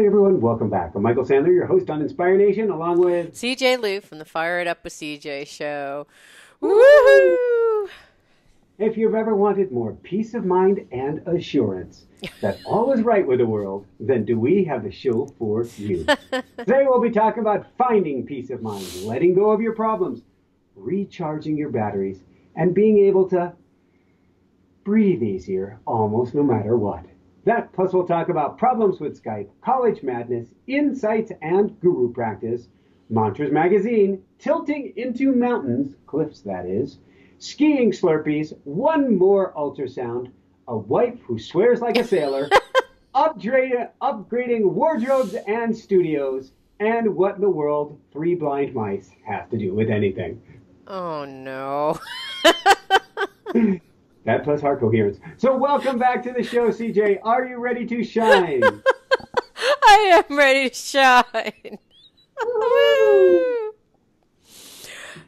everyone, welcome back. I'm Michael Sandler, your host on Inspire Nation, along with CJ Lou from the Fire It Up with CJ show. Woo! Woohoo! If you've ever wanted more peace of mind and assurance that all is right with the world, then do we have the show for you. Today we'll be talking about finding peace of mind, letting go of your problems, recharging your batteries, and being able to breathe easier almost no matter what. That plus we'll talk about problems with Skype, college madness, insights and guru practice, Mantras Magazine, tilting into mountains, cliffs that is, skiing slurpees, one more ultrasound, a wife who swears like a sailor, upgrading wardrobes and studios, and what in the world three blind mice have to do with anything. Oh no. That plus heart coherence. So welcome back to the show, CJ. Are you ready to shine? I am ready to shine. Woo!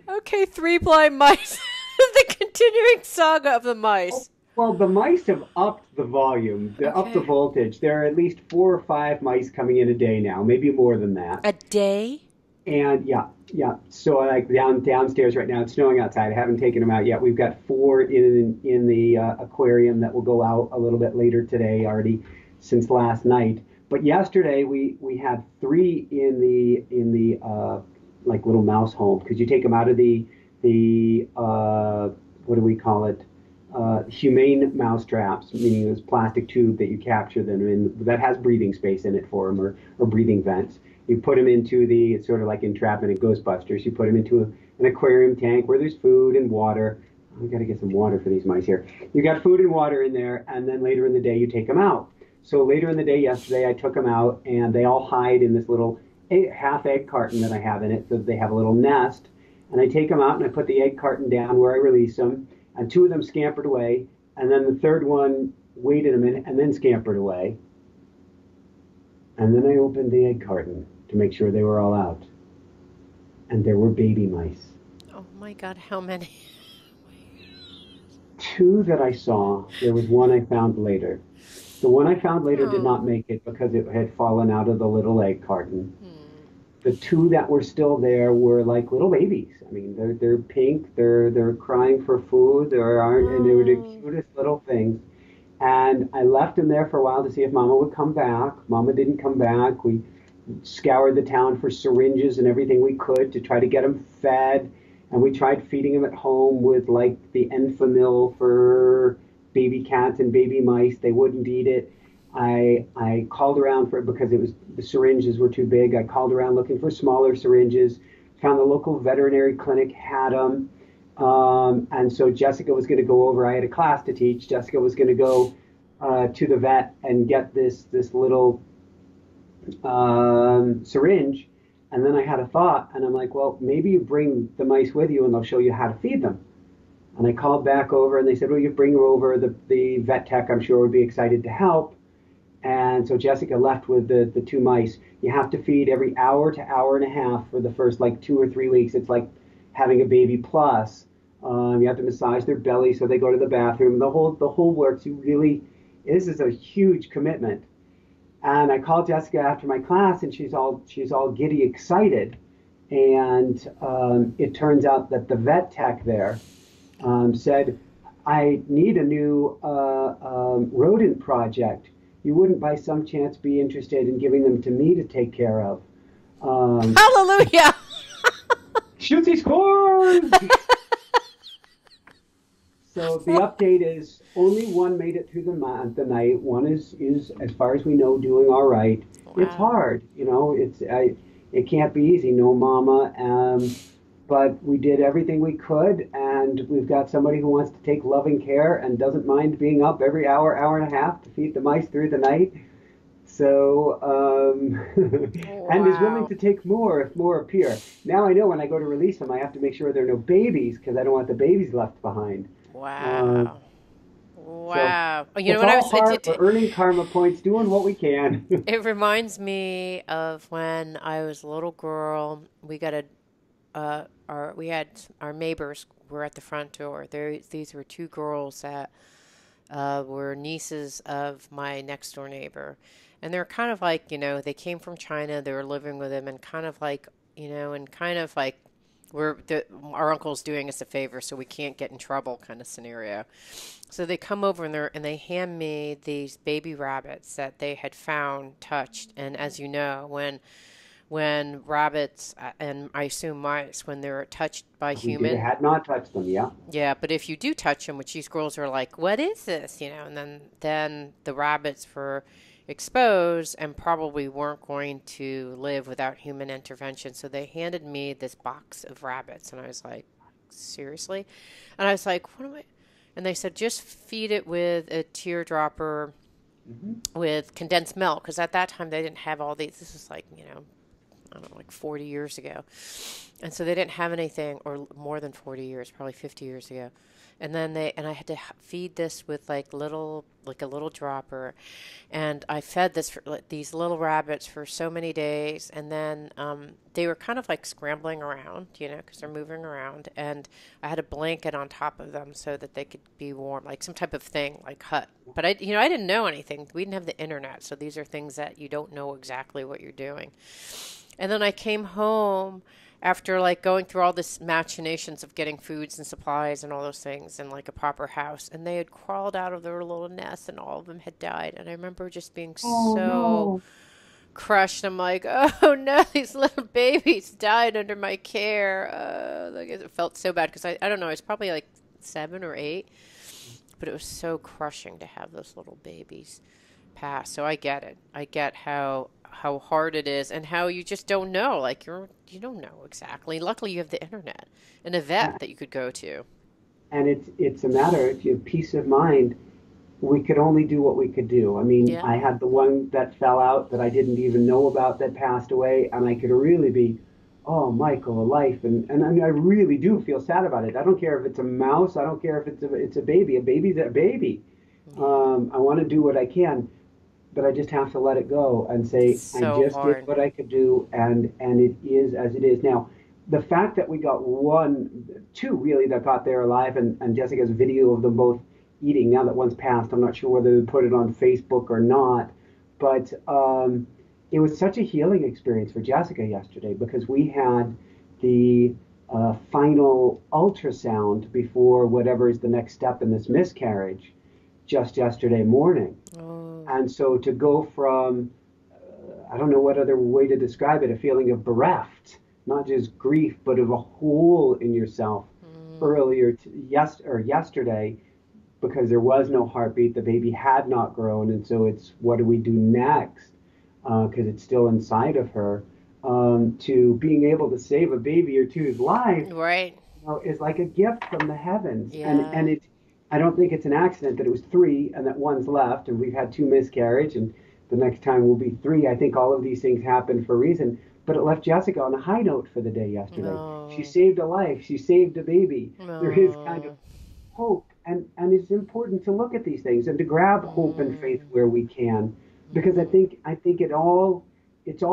Okay, three blind mice. The continuing saga of the mice. Well, the mice have upped the volume, upped the voltage. There are at least 4 or 5 mice coming in a day now, maybe more than that. A day? And yeah. So like downstairs right now, it's snowing outside. I haven't taken them out yet. We've got 4 in the aquarium that will go out a little bit later today, already since last night. But yesterday we had 3 in the like little mouse home, because you take them out of the what do we call it? Humane mouse traps, meaning this plastic tube that you capture them in that has breathing space in it for them, or breathing vents. You put them into it's sort of like entrapment and Ghostbusters. You put them into an aquarium tank where there's food and water. We got to get some water for these mice here. You got food and water in there, and then later in the day you take them out. So later in the day yesterday I took them out, and they all hide in this little half egg carton that I have in it, so that they have a little nest. And I take them out and I put the egg carton down where I release them, and 2 of them scampered away, and then the third one waited a minute and then scampered away. And then I opened the egg carton to make sure they were all out. And there were baby mice. Oh my God, how many? 2 that I saw. There was one I found later. The one I found later did not make it because it had fallen out of the little egg carton. The 2 that were still there were like little babies. I mean, they're pink. They're crying for food. And they were the cutest little things. And I left them there for a while to see if Mama would come back. Mama didn't come back. We scoured the town for syringes and everything we could to try to get them fed. And we tried feeding them at home with like the Enfamil for baby cats and baby mice. They wouldn't eat it. I called around for it because the syringes were too big. I called around looking for smaller syringes. Found the local veterinary clinic had them. And so Jessica was going to go over. I had a class to teach. Jessica was going to go to the vet and get this little syringe. And then I had a thought, and I'm like, well, maybe you bring the mice with you and they'll show you how to feed them. And I called back over and they said, well, you bring them over. The vet tech, I'm sure, would be excited to help. And so Jessica left with the 2 mice. You have to feed every hour to hour and a half for the first like 2 or 3 weeks. It's like having a baby plus. You have to massage their belly so they go to the bathroom. The whole works. This is a huge commitment. And I called Jessica after my class, and she's all giddy excited. And it turns out that the vet tech there said, I need a new rodent project. You wouldn't by some chance be interested in giving them to me to take care of? Hallelujah! Shootsy scores! So the update is only one made it through the night. One is, as far as we know, doing all right. Wow. It's hard, it can't be easy. No mama. But we did everything we could, and we've got somebody who wants to take loving care and doesn't mind being up every hour and a half to feed the mice through the night. So, and is willing to take more if more appear. Now I know when I go to release them, I have to make sure there are no babies, because I don't want the babies left behind. Wow. Wow. So you know what I was we're earning karma points, doing what we can. It reminds me of when I was a little girl. We got our neighbors were at the front door. These were 2 girls that were nieces of my next door neighbor. And they're kind of like, they came from China, they were living with him, and kind of like, and kind of like, our uncle's doing us a favor so we can't get in trouble kind of scenario. So they come over and they hand me these baby rabbits that they had found touched. And as you know, when rabbits and I assume mice, when they're touched by We did human, had not touched them, yeah. yeah, but if you do touch them, which these girls are like, what is this? And then the rabbits were exposed and probably weren't going to live without human intervention. So they handed me this box of rabbits, and I was like, seriously? And I was like, what am I? And they said, just feed it with a teardropper with condensed milk, because at that time they didn't have all these. This is like, I don't know, like 40 years ago. And so they didn't have anything, or more than 40 years, probably 50 years ago. And then I had to feed this with like a little dropper. And I fed these little rabbits for so many days. And then they were kind of like scrambling around, because they're moving around. And I had a blanket on top of them so that they could be warm, like some type of thing, like hut. But I didn't know anything. We didn't have the internet. So these are things that you don't know exactly what you're doing. And then I came home after like going through all this machinations of getting foods and supplies and all those things in like a proper house, and they had crawled out of their little nest and all of them had died. And I remember just being Oh so no. crushed. I'm like, oh no, these little babies died under my care. Like, it felt so bad because I don't know, it's probably like 7 or 8, but it was so crushing to have those little babies pass. So I get it. I get how hard it is and how you just don't know. Like, you don't know exactly. Luckily, you have the internet and a vet that you could go to. And it's a matter, if you have peace of mind, we could only do what we could do. I mean, Yeah. I had the one that fell out that I didn't even know about that passed away, and I could really be, oh, Michael, a life, and I mean, I really do feel sad about it. I don't care if it's a mouse, I don't care if it's a baby. A baby's a baby. Yeah. I want to do what I can, but I just have to let it go and say I So just did hard. what I could do, and it is as it is now. The fact that we got two really that got there alive, and Jessica's video of them both eating. Now that one's passed, I'm not sure whether they put it on Facebook or not, but it was such a healing experience for Jessica yesterday because we had the final ultrasound before whatever is the next step in this miscarriage just yesterday morning. Oh. And so to go from, I don't know what other way to describe it, a feeling of bereft, not just grief, but of a hole in yourself Mm. earlier yesterday, because there was no heartbeat, the baby had not grown, and so it's what do we do next? Because it's still inside of her. To being able to save a baby or two's life, Right. is like a gift from the heavens. And Yeah. it, I don't think it's an accident that it was three and that one's left, and we've had two miscarriage, and the next time will be three. I think all of these things happen for a reason. But it left Jessica on a high note for the day yesterday. She No. saved a life. She saved a baby. There is kind of No. hope, and it's important to look at these things and to grab hope and faith Mm. where we can, because I Mm. think I think it's all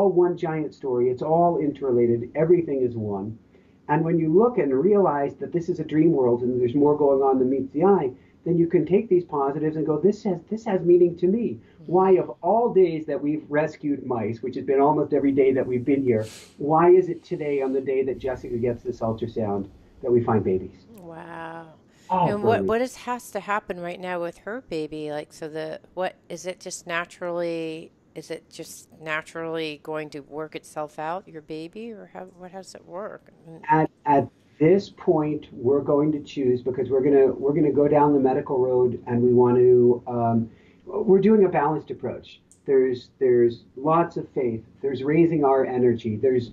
one giant story. It's all interrelated. Everything is one. And when you look and realize that this is a dream world and there's more going on than meets the eye, then you can take these positives and go, this has meaning to me. Why, of Mm. all days that we've rescued mice, which has been almost every day that we've been here, why is it today on the day that Jessica gets this ultrasound that we find babies? Wow. All And for a what reason. has to happen right now with her baby? Like, so what is it just naturally going to work itself out, your baby, or what does it work? At this point, we're going to choose because we're gonna go down the medical road, and we want to. We're doing a balanced approach. There's lots of faith. There's raising our energy. There is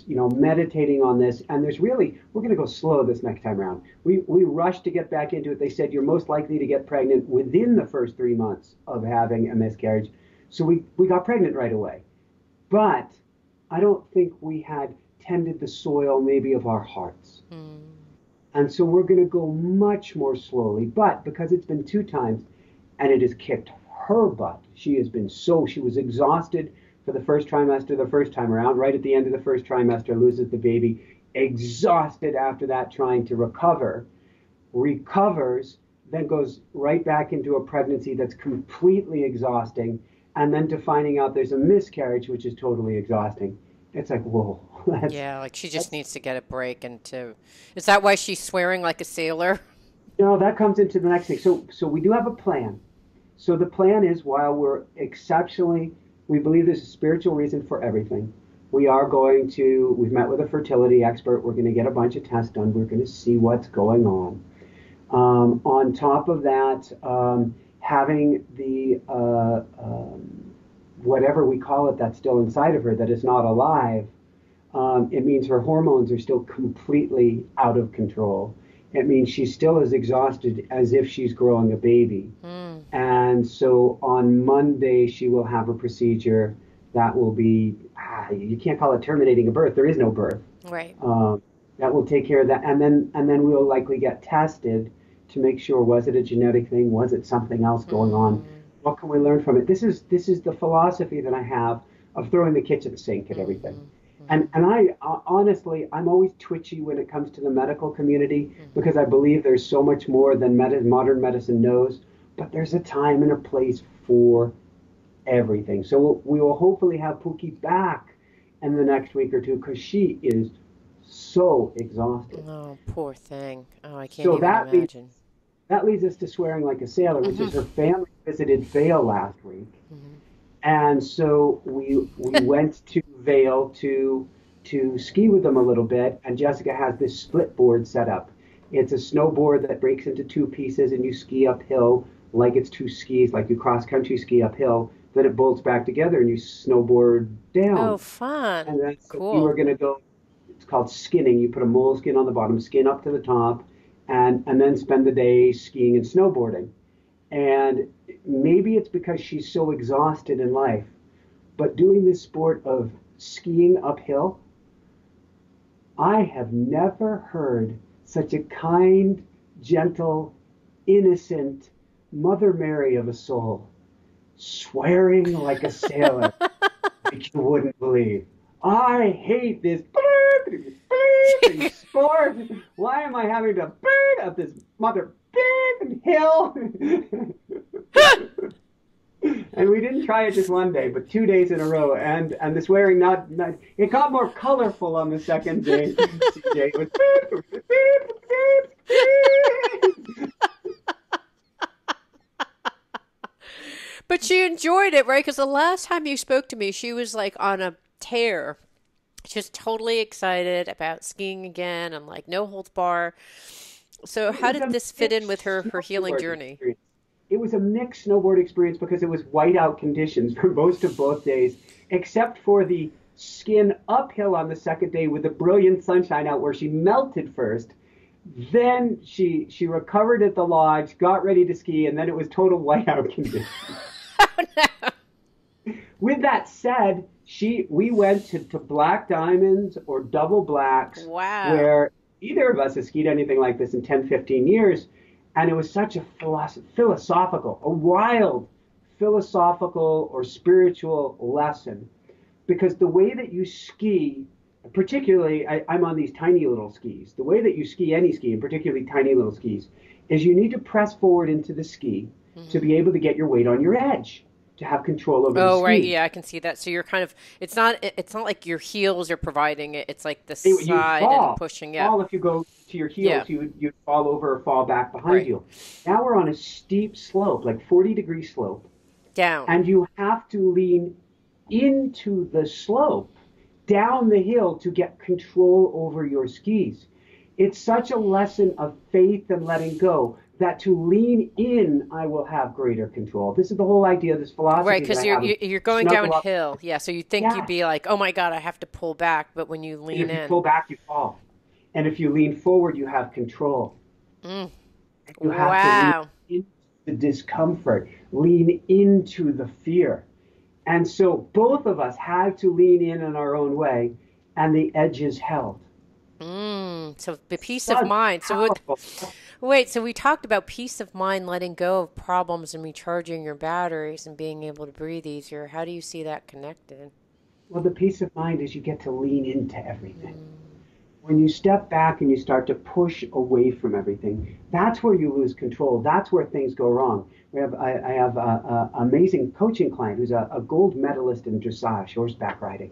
meditating on this, and there's really we're going to go slow this next time around. We rushed to get back into it. They said you're most likely to get pregnant within the first 3 months of having a miscarriage, so we got pregnant right away. But I don't think we had tended the soil maybe of our hearts. Mm. And so we're going to go much more slowly. But because it's been two times and it has kicked her butt, she was exhausted for the first trimester, the first time around, right at the end of the first trimester, loses the baby, exhausted after that, trying to recover, recovers, then goes right back into a pregnancy that's completely exhausting, and then to finding out there's a miscarriage, which is totally exhausting. It's like, whoa, Yeah, like she just that's needs to get a break and to. Is that why she's swearing like a sailor? no, that comes into the next thing. So we do have a plan. So the plan is while we're exceptionally, we believe there's a spiritual reason for everything. We've met with a fertility expert. We're going to get a bunch of tests done. We're going to see what's going on. On top of that, having the whatever we call it that's still inside of her that is not alive, it means her hormones are still completely out of control. It means she's still as exhausted as if she's growing a baby. Mm, And so on Monday, she will have a procedure that will be, you can't call it terminating a birth. There is no birth. right. That will take care of that. And then we'll likely get tested to make sure, was it a genetic thing? Was it something else going on? Mm, What can we learn from it? This is the philosophy that I have of throwing the kitchen sink at everything. mm, And I honestly, I'm always twitchy when it comes to the medical community mm. because I believe there's so much more than modern medicine knows. But there's a time and a place for everything. So we will hopefully have Pookie back in the next week or two because she is so exhausted. Oh, poor thing. Oh, I can't So even that leads imagine. that leads us to swearing like a sailor, which is Hmm. her family visited Vail last week. Hmm. And so we went to Vail to ski with them a little bit, and Jessica has this split board set up. It's a snowboard that breaks into two pieces, and you ski uphill like it's two skis, like you cross country ski uphill. Then it bolts back together, and you snowboard Oh, down. fun. And then so we were Cool. going to go. It's called skinning. You put a moleskin on the bottom, skin up to the top, and then spend the day skiing and snowboarding. And maybe it's because she's so exhausted in life, but doing this sport of skiing uphill, I have never heard such a kind, gentle, innocent Mother Mary of a soul swearing like a sailor like you wouldn't believe. I hate this sport. Why am I having to burn up this mother hill? And we didn't try it just one day, but 2 days in a row. And the swearing not it got more colorful on the second day. CJ was But she enjoyed it, right? Because the last time you spoke to me, she was like on a tear. Just totally excited about skiing again and like no holds bar. So it how was did a this fit in with mixed her healing snowboard journey? experience. It was a mixed snowboard experience because it was whiteout conditions for most of both days, except for the skin uphill on the second day with the brilliant sunshine out where she melted first. Then she recovered at the lodge, got ready to ski, and then it was total whiteout conditions. With that said, we went to black diamonds or double blacks Wow. where either of us has skied anything like this in 10, 15 years. And it was such a philosophical, a wild philosophical or spiritual lesson. Because the way that you ski, particularly, I'm on these tiny little skis, the way that you ski any ski, and particularly tiny little skis, is you need to press forward into the ski to Hmm. be able to get your weight on your edge, to have control over the Oh, right. ski. Yeah, I can see that. So you're kind of, it's not like your heels are providing it. It's like the You would side and fall. pushing. Yeah. Fall if you go to your Yeah. heels, you'd fall over or fall back behind Right. you. Now we're on a steep slope, like 40-degree slope, Down. and you have to lean into the slope, down the hill to get control over your skis. It's such a lesson of faith and letting go that to lean in, I will have greater control. This is the whole idea, this Right, philosophy that because I you're have. you- you're going Snuggle up. downhill. Yeah, so you think you'd Yes. be like, "Oh my God, I have to pull back," but when you And lean if you in, pull back, you fall. And if you lean forward, you have control. mm, And you have to lean wow. into the discomfort, lean into the fear. And so both of us had to lean in our own way, and the edges held. So the peace of Such mind. powerful. Wait, so we talked about peace of mind, letting go of problems and recharging your batteries and being able to breathe easier. How do you see that connected? Well, the peace of mind is you get to lean into everything. When you step back and you start to push away from everything, that's where you lose control. That's where things go wrong. I have a amazing coaching client who's a gold medalist in dressage, horseback riding.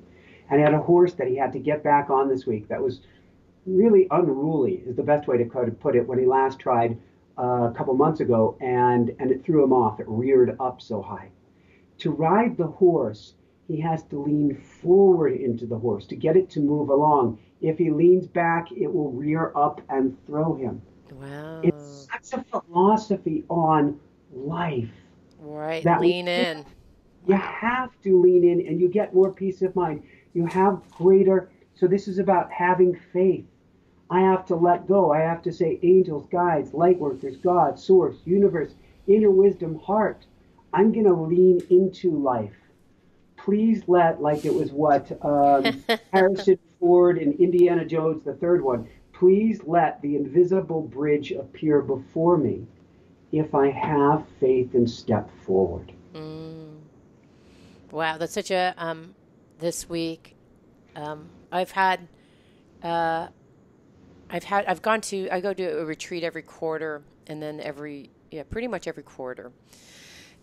And he had a horse that he had to get back on this week that was really unruly, is the best way to put it, when he last tried a couple months ago, and it threw him off. It reared up so high. To ride the horse, he has to lean forward into the horse to get it to move along. If he leans back, it will rear up and throw him. Wow. It's such a philosophy on life Right. that Lean in. you have to lean in and you get more peace of mind. You have greater. So this is about having faith. I have to let go. I have to say angels, guides, light workers, God, source, universe, inner wisdom, heart. I'm going to lean into life. Please let, like it was what Harrison Ford in Indiana Jones, the third one, please let the invisible bridge appear before me if I have faith and step forward. Mm. Wow, that's such a this week. I've had I go to a retreat every quarter, and then pretty much every quarter.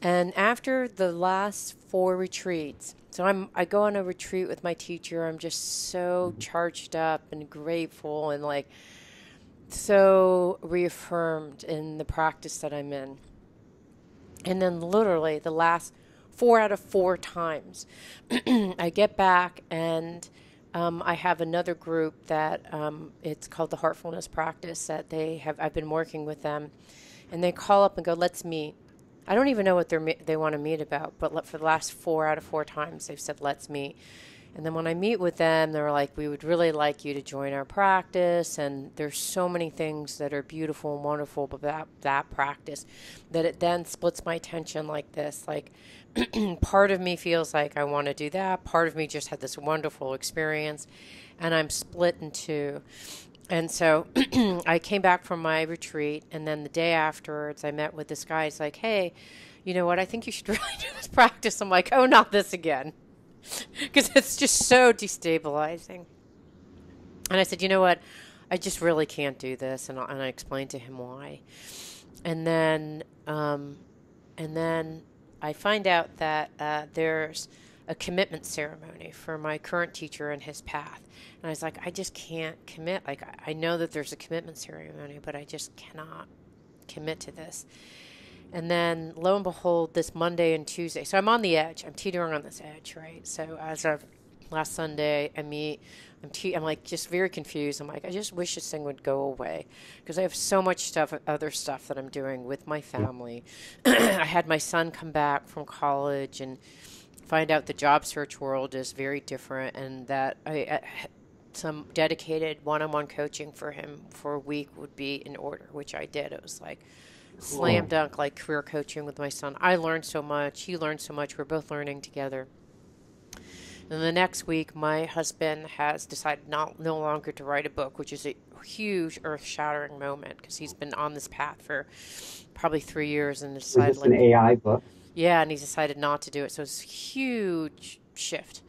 And after the last 4 retreats, so I go on a retreat with my teacher. I'm just so charged up and grateful and like so reaffirmed in the practice that I'm in. And then literally the last 4 out of 4 times, I get back and I have another group that it's called the Heartfulness Practice that I've been working with them, and they call up and go, let's meet. I don't even know what they want to meet about, but for the last 4 out of 4 times, they've said, let's meet. And then when I meet with them, they're like, we would really like you to join our practice. And there's so many things that are beautiful and wonderful about that practice that it then splits my attention like this. Like part of me feels like I want to do that. Part of me just had this wonderful experience, and I'm split in two. And so I came back from my retreat, and then the day afterwards, I met with this guy. He's like, hey, you know what? I think you should really do this practice. I'm like, oh, not this again. Because it's just so destabilizing. And I said, you know what? I just really can't do this. And I explained to him why. And then I find out that there's a commitment ceremony for my current teacher and his path. And I was like, I just can't commit. Like, I know that there's a commitment ceremony, but I just cannot commit to this. And then, lo and behold, this Monday and Tuesday. So I'm on the edge. I'm teetering on this edge, right? So as of last Sunday, I'm like just very confused. I'm like, I just wish this thing would go away because I have so much other stuff that I'm doing with my family. I had my son come back from college and find out the job search world is very different, and that some dedicated one-on-one coaching for him for a week would be in order, which I did. It was like slam dunk, like career coaching with my son. I learned so much. He learned so much. We're both learning together. And the next week, my husband has decided no longer to write a book, which is a huge earth-shattering moment because he's been on this path for probably 3 years and decided, is this an AI book? Yeah, and he's decided not to do it. So it's a huge shift.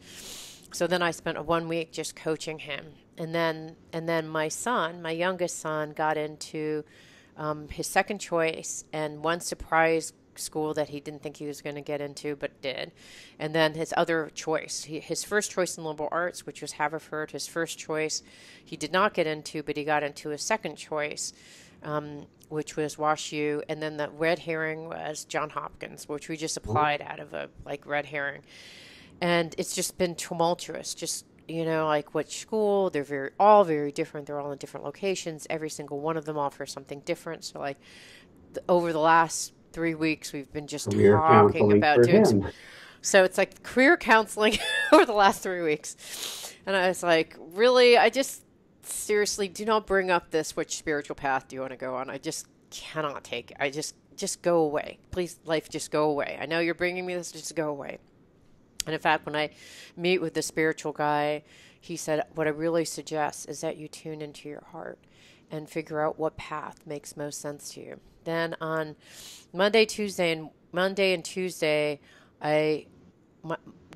So then I spent 1 week just coaching him. And then my son, my youngest son, got into his second choice and one surprise school that he didn't think he was going to get into, but did. And then his other choice, his first choice in liberal arts, which was Haverford, his first choice he did not get into, but he got into his second choice, which was WashU. And then the red herring was Johns Hopkins, which we just applied out of a red herring. And it's just been tumultuous, just, like which school, they're all very different. They're all in different locations. Every single one of them offers something different. So over the last 3 weeks, we've been just talking about doing. So it's like career counseling over the last 3 weeks. And I was like, really, I just seriously do not bring up this, which spiritual path do you want to go on? I just cannot take it. I just go away. Please, life, just go away. I know you're bringing me this, just go away. And in fact, when I meet with the spiritual guy, he said, what I really suggest is that you tune into your heart and figure out what path makes most sense to you. Then on Monday and Tuesday,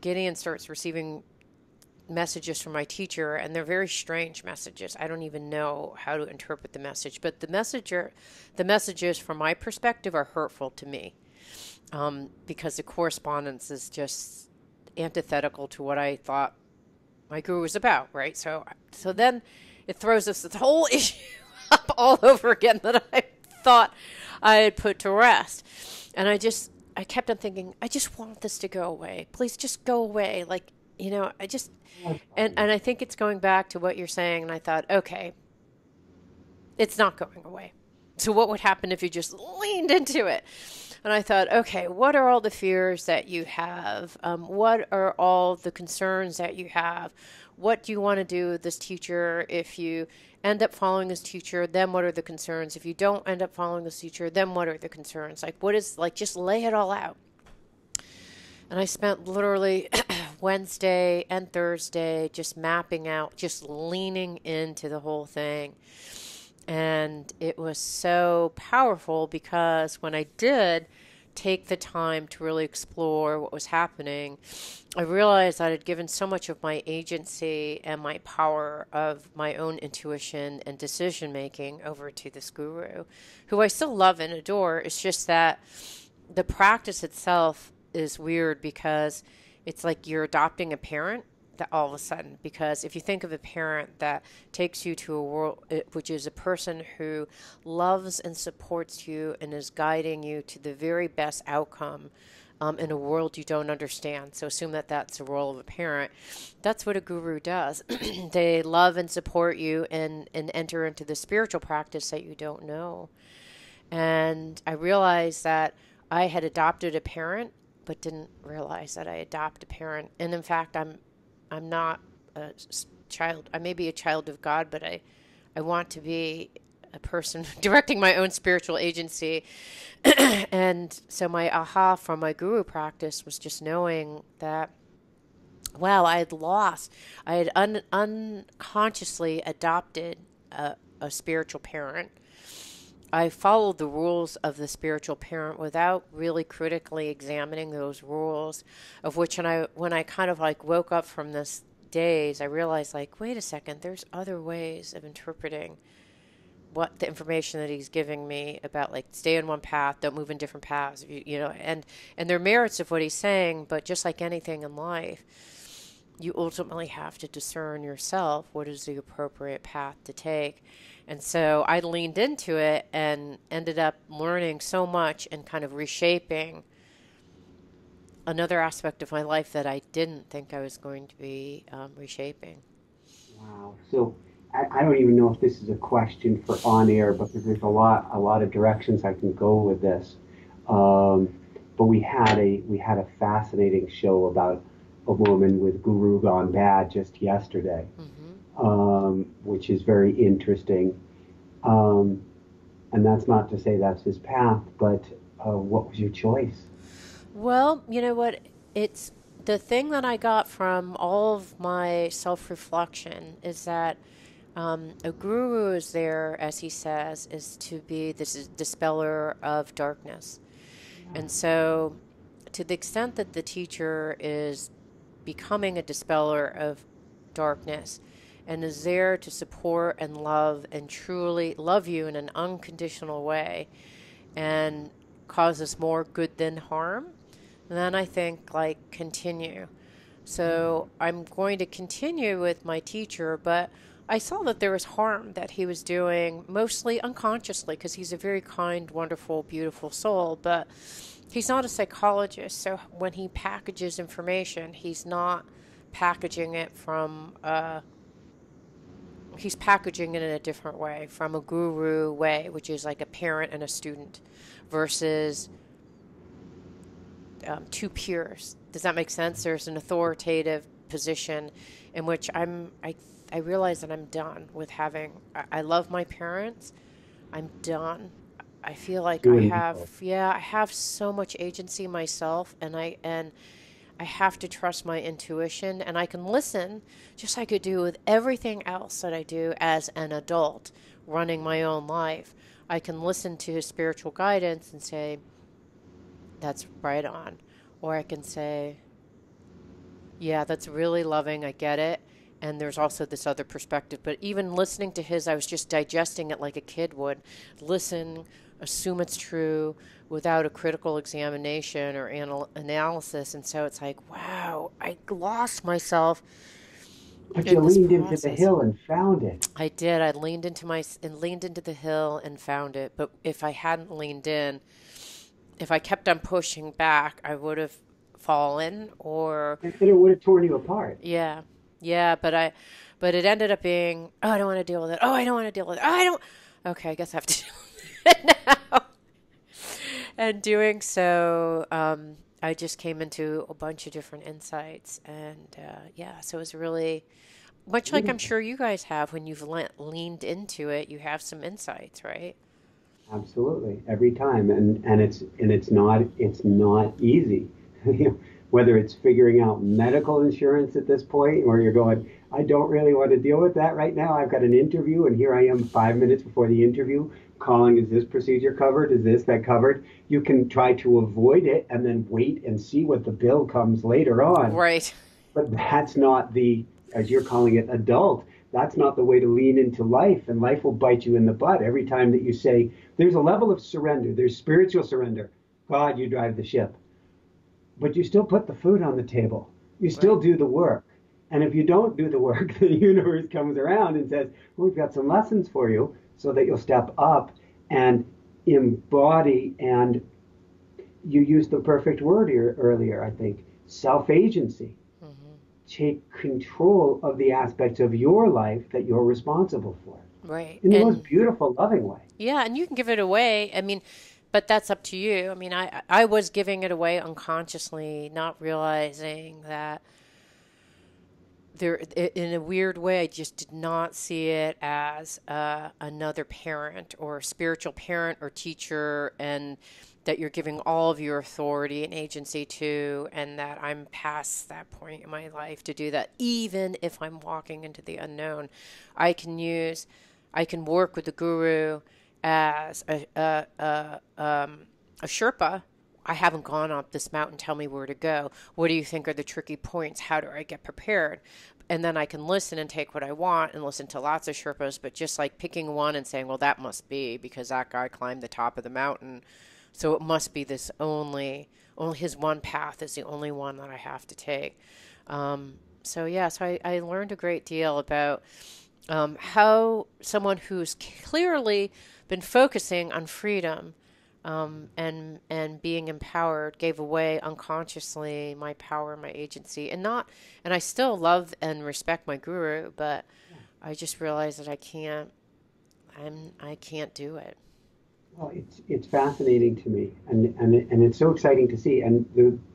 Gideon starts receiving messages from my teacher, and they're very strange messages. I don't even know how to interpret the message, but the messages from my perspective are hurtful to me, because the correspondence is just antithetical to what I thought my guru was about, right? So then it throws this whole issue up all over again that I thought I had put to rest. And I kept on thinking, I just want this to go away. Please just go away. Like, and I think it's going back to what you're saying. And I thought, okay, it's not going away. So what would happen if you just leaned into it? And I thought, okay, what are all the fears that you have? What are all the concerns that you have? What do you want to do with this teacher? If you end up following this teacher, then what are the concerns? If you don't end up following this teacher, then what are the concerns? Just lay it all out. And I spent literally Wednesday and Thursday just mapping out, just leaning into the whole thing. And it was so powerful because when I did take the time to really explore what was happening, I realized I had given so much of my agency and my power of my own intuition and decision making over to this guru, who I still love and adore. It's just that the practice itself is weird because it's like you're adopting a parent that all of a sudden, because if you think of a parent that takes you to a world, which is a person who loves and supports you and is guiding you to the very best outcome in a world you don't understand. So assume that that's the role of a parent. That's what a guru does. They love and support you and enter into the spiritual practice that you don't know. And I realized that I had adopted a parent, but didn't realize that I adopt a parent. And in fact, I'm not a child. I may be a child of God, but I want to be a person directing my own spiritual agency. And so my aha from my guru practice was just knowing that, wow, I had unconsciously adopted a spiritual parent. I followed the rules of the spiritual parent without really critically examining those rules, of which when I kind of like woke up from this daze, I realized, like, wait a second, there's other ways of interpreting what the information that he's giving me about, like, stay in one path, don't move in different paths, and there are merits of what he's saying, but just like anything in life, you ultimately have to discern yourself what is the appropriate path to take. And so I leaned into it and ended up learning so much and kind of reshaping another aspect of my life that I didn't think I was going to be reshaping. Wow. So I don't even know if this is a question for on air because there's a lot of directions I can go with this. But we had a fascinating show about a woman with guru gone bad just yesterday. Which is very interesting. And that's not to say that's his path, but what was your choice? Well, you know what? It's the thing that I got from all of my self-reflection is that a guru is there, as he says, is to be this dispeller of darkness. And so to the extent that the teacher is becoming a dispeller of darkness, and is there to support and love and truly love you in an unconditional way and causes more good than harm, then I think, like, continue. So I'm going to continue with my teacher, but I saw that there was harm that he was doing, mostly unconsciously, because he's a very kind, wonderful, beautiful soul, but he's not a psychologist. So when he packages information, he's not packaging it from he's packaging it in a different way, from a guru way, which is like a parent and a student, versus two peers. Does that make sense? There's an authoritative position in which I realize that I'm done with having. I love my parents. I'm done. I feel like I have so much agency myself, and I have to trust my intuition, and I can listen just like I do with everything else that I do as an adult running my own life. I can listen to his spiritual guidance and say, that's right on. Or I can say, Yeah, that's really loving. I get it. And there's also this other perspective. But even listening to his, I was just digesting it like a kid would. Listen, assume it's true without a critical examination or analysis. And so it's like, wow, I lost myself But you in this leaned into the process. hill and found it. I did. I leaned into leaned into the hill and found it. But if I hadn't leaned in, if I kept on pushing back, I would have fallen or And it would have torn you apart. yeah. Yeah, but it ended up being, oh, I don't want to deal with it. Oh, I don't want to deal with it. Oh, I don't. Okay, I guess I have to deal with it now. And doing so, I just came into a bunch of different insights. And yeah, so it was really much like I'm Beautiful. sure you guys have when you've leaned into it, you have some insights, right? Absolutely, every time, and it's not easy. Whether it's figuring out medical insurance at this point, or you're going, I don't really want to deal with that right now. I've got an interview, and here I am 5 minutes before the interview, calling, is this procedure covered? Is this that covered? You can try to avoid it and then wait and see what the bill comes later on. Right. But that's not the, as you're calling it, adult. That's not the way to lean into life, and life will bite you in the butt every time that you say, there's a level of surrender, there's spiritual surrender. God, you drive the ship. But you still put the food on the table. You still Right. do the work. And if you don't do the work, the universe comes around and says, well, we've got some lessons for you so that you'll step up and embody. And you used the perfect word here earlier, I think, self-agency. Hmm. Take control of the aspects of your life that you're responsible for Right. in the most And beautiful, loving way. yeah, and you can give it away. I mean, but that's up to you. I mean, I was giving it away unconsciously, not realizing that there, in a weird way, I just did not see it as another parent or spiritual parent or teacher, and that you're giving all of your authority and agency to, and that I'm past that point in my life to do that. Even if I'm walking into the unknown, I can use, I can work with the guru as a Sherpa. I haven't gone up this mountain. Tell me where to go. What do you think are the tricky points? How do I get prepared? And then I can listen and take what I want and listen to lots of Sherpas, but just like picking one and saying, well, that must be because that guy climbed the top of the mountain. So it must be this only his one path is the only one that I have to take. So yeah, so I learned a great deal about how someone who's clearly been focusing on freedom and being empowered gave away unconsciously my power, my agency, and I still love and respect my guru, but I just realized that I can't do it. Well, it's fascinating to me, and it's so exciting to see. And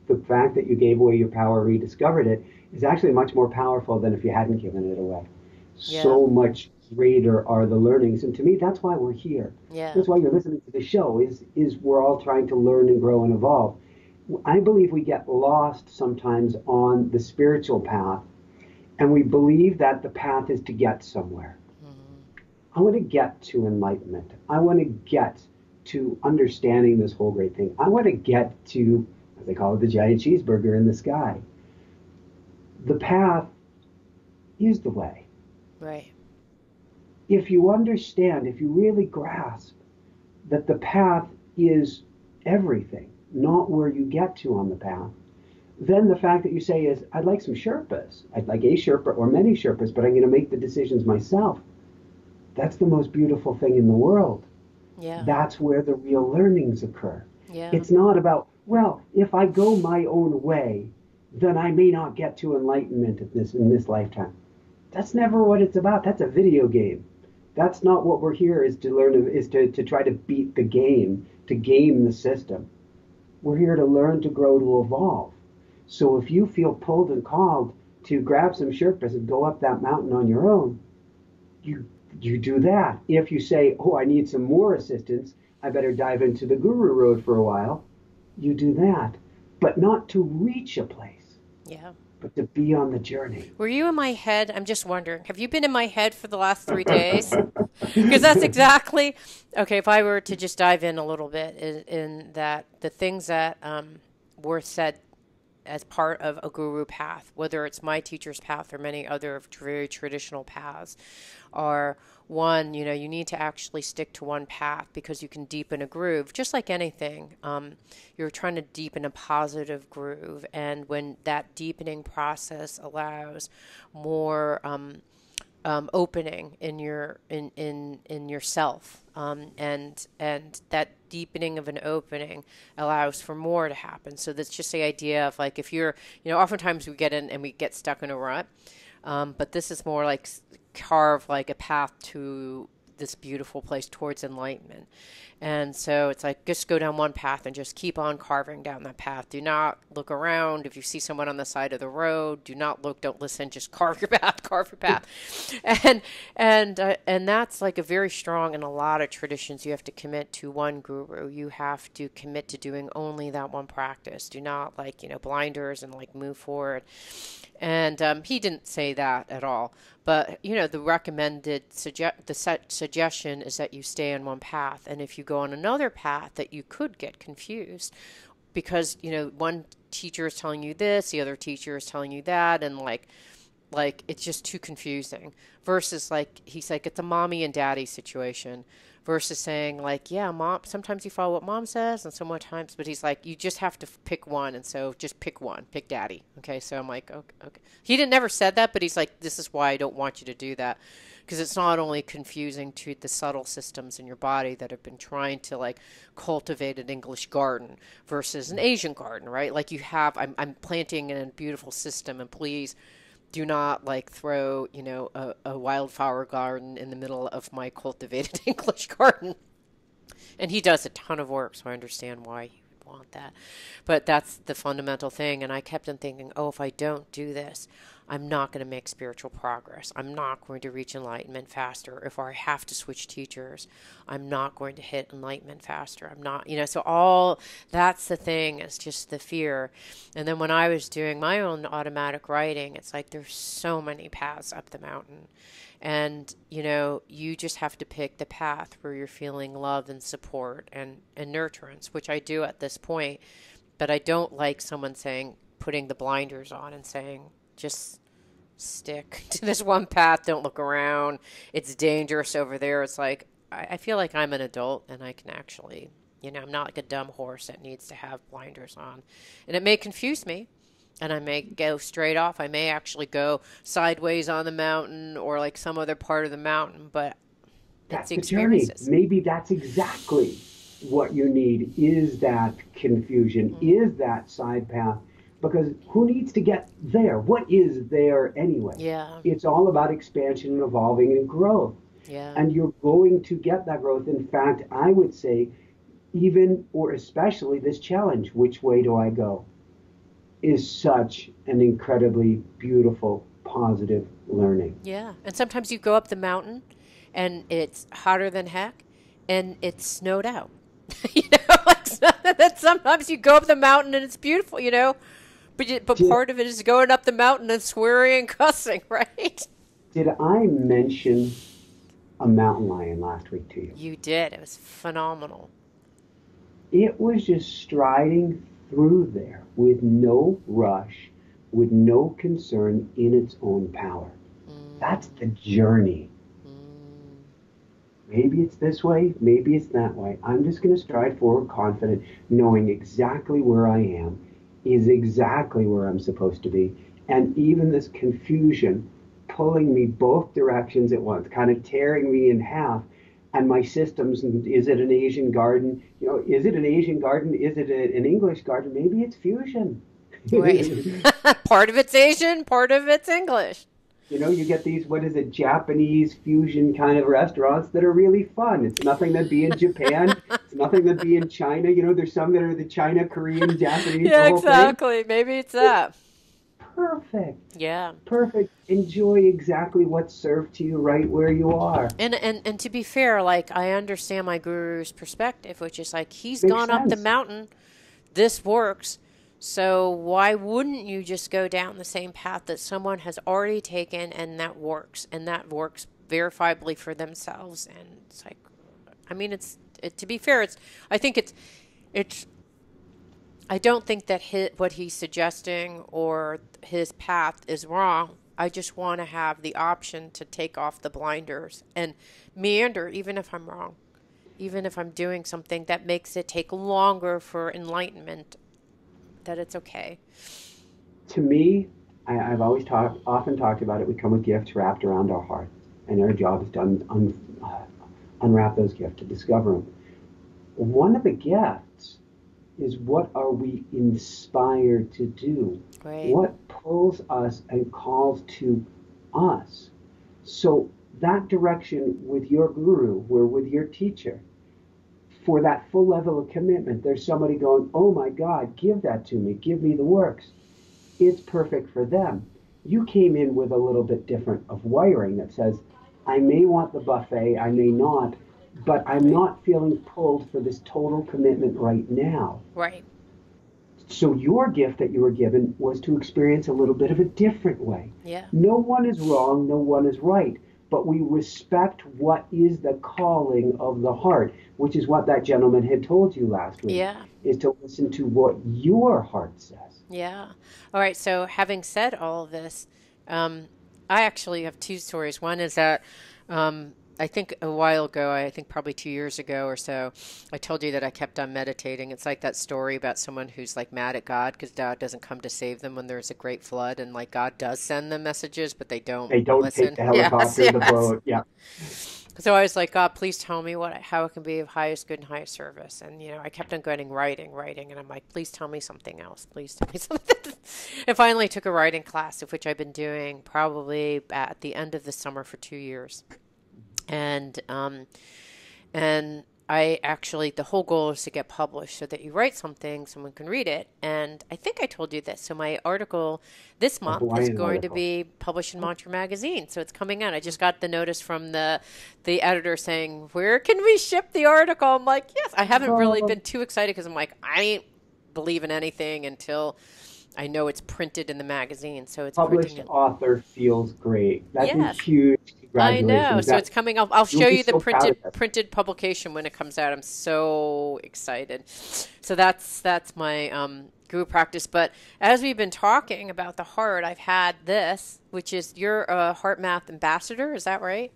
the fact that you gave away your power, rediscovered it, is actually much more powerful than if you hadn't given it away. Yeah, So much greater are the learnings, and to me, that's why we're here. yeah, That's why you're listening to the show. Is we're all trying to learn and grow and evolve. I believe we get lost sometimes on the spiritual path, and we believe that the path is to get somewhere. hmm, I want to get to enlightenment. I want to get to understanding this whole great thing. I want to get to, as they call it, the giant cheeseburger in the sky. The path is the way. right, If you understand, if you really grasp that the path is everything, not where you get to on the path, then the fact that you say is, I'd like some Sherpas. I'd like a Sherpa or many Sherpas, but I'm going to make the decisions myself. That's the most beautiful thing in the world. yeah, That's where the real learnings occur. yeah, It's not about, well, if I go my own way, then I may not get to enlightenment in this lifetime. That's never what it's about. That's a video game. That's not what we're here is to learn, is to try to beat the game, to game the system. We're here to learn, to grow, to evolve. So if you feel pulled and called to grab some Sherpas and go up that mountain on your own, you you do that. If you say, oh, I need some more assistance, I better dive into the guru road for a while, you do that. But not to reach a place, yeah. but to be on the journey. Were you in my head? I'm just wondering. Have you been in my head for the last 3 days? Because that's exactly okay. If I were to just dive in a little bit in that the things that were said as part of a guru path, whether it's my teacher's path or many other very traditional paths, are one, you need to actually stick to one path because you can deepen a groove, just like anything. You're trying to deepen a positive groove, and when that deepening process allows more opening in yourself, and that deepening of an opening allows for more to happen. So that's just the idea of like, if you're, oftentimes we get in and we get stuck in a rut, but this is more like carve like a path to this beautiful place towards enlightenment. And so it's like, just go down one path and just keep on carving down that path. Do not look around. If you see someone on the side of the road, do not look, don't listen, just carve your path, carve your path. And that's like a very strong, in a lot of traditions, you have to commit to one guru. You have to commit to doing only that one practice. Do not like, blinders and like move forward. And he didn't say that at all. But, the recommended suggestion is that you stay on one path. And if you go on another path, that you could get confused because, one teacher is telling you this, the other teacher is telling you that. And like it's just too confusing versus like, he's like, it's a mommy and daddy situation versus saying like, yeah, mom, sometimes you follow what mom says and sometimes, but he's like, you just have to pick one. And so just pick one, pick daddy. Okay. So I'm like, okay. He didn't never said that, but he's like, this is why I don't want you to do that. Because it's not only confusing to the subtle systems in your body that have been trying to like cultivate an English garden versus an Asian garden, right? Like I'm planting in a beautiful system, and please do not like throw, a wildflower garden in the middle of my cultivated English garden. And he does a ton of work, so I understand why he would want that. But that's the fundamental thing. And I kept on thinking, if I don't do this, I'm not going to make spiritual progress. I'm not going to reach enlightenment faster. If I have to switch teachers, I'm not going to hit enlightenment faster. I'm not, so all that's the thing. It's just the fear. And then when I was doing my own automatic writing, it's like there's so many paths up the mountain. And, you just have to pick the path where you're feeling love and support and nurturance, which I do at this point. But I don't like someone putting the blinders on and saying, just stick to this one path. Don't look around. It's dangerous over there. It's like, I feel like I'm an adult and I can actually, I'm not like a dumb horse that needs to have blinders on. And it may confuse me and I may go straight off. I may actually go sideways on the mountain or like some other part of the mountain, but that's the journey. Maybe that's exactly what you need, is that confusion, is that side path. Because who needs to get there? What is there anyway? Yeah. It's all about expansion and evolving and growth. Yeah. And you're going to get that growth. In fact, I would say even or especially this challenge, which way do I go, is such an incredibly beautiful, positive learning. Yeah. And sometimes you go up the mountain and it's hotter than heck and it's snowed out. Like sometimes you go up the mountain and it's beautiful, But part of it is going up the mountain and swearing and cussing, right? Did I mention a mountain lion last week to you? You did. It was phenomenal. It was just striding through there with no rush, with no concern in its own power. That's the journey. Maybe it's this way, maybe it's that way. I'm just going to stride forward confident, knowing exactly where I am is exactly where I'm supposed to be. And even this confusion pulling me both directions at once, kind of tearing me in half. And my systems, is it an Asian garden? Is it an Asian garden? Is it an English garden? Maybe it's fusion. Right. Part of it's Asian, part of it's English. You get these, Japanese fusion kind of restaurants that are really fun. It's nothing that'd be in Japan. It's nothing that'd be in China. There's some that are the China, Korean, Japanese. Yeah, exactly. Maybe it's that. Perfect. Yeah. Perfect. Enjoy exactly what's served to you right where you are. And to be fair, like, I understand my guru's perspective, which is like, he's Makes gone sense. up the mountain. This works. So why wouldn't you just go down the same path that someone has already taken and that works verifiably for themselves? And it's like, I mean, to be fair, I think it's I don't think that what he's suggesting or his path is wrong. I just want to have the option to take off the blinders and meander, even if I'm wrong, even if I'm doing something that makes it take longer for enlightenment, that it's okay. To me, I've often talked about it. We come with gifts wrapped around our heart, and our job is to unwrap those gifts, to discover them. One of the gifts is, what are we inspired to do? Right. What pulls us and calls to us? So that direction with your guru, or with your teacher, for that full level of commitment, there's somebody going, oh my God, give that to me, give me the works. It's perfect for them. You came in with a little bit different of wiring that says, I may want the buffet, I may not, but I'm Right. not feeling pulled for this total commitment right now. Right. So your gift that you were given was to experience a little bit of a different way. Yeah. No one is wrong, no one is right, but we respect what is the calling of the heart, which is what that gentleman had told you last week, Yeah. is to listen to what your heart says. Yeah. All right. So, having said all of this, I actually have two stories. One is that I think a while ago, I think probably 2 years ago or so, I told you that I kept on meditating. It's like that story about someone who's like mad at God because God doesn't come to save them when there's a great flood, and like God does send them messages, but they don't They don't take listen. the Yes, helicopter, the yes. boat. Yeah. So I was like, God, please tell me how it can be of highest good and highest service. And I kept on going writing, and I'm like, please tell me something else. Please tell me something. And finally took a writing class, of which I've been doing probably at the end of the summer for 2 years. And I actually, the whole goal is to get published so that you write something, someone can read it. And I think I told you this. So my article this A month is Hawaiian going to article. be published in Montreux Magazine. So it's coming out. I just got the notice from the editor saying, where can we ship the article? I'm like, yes. I haven't really Oh, been too excited because I'm like, I ain't believe in anything until I know it's printed in the magazine. So it's printing published it. author feels great. That's a Yes. huge I know. congratulations. So That it's coming. I'll you'll show be you the so proud of us. printed publication when it comes out. I'm so excited. So that's my guru practice. But as we've been talking about the heart, I've had this, which is you're a heart math ambassador. Is that right?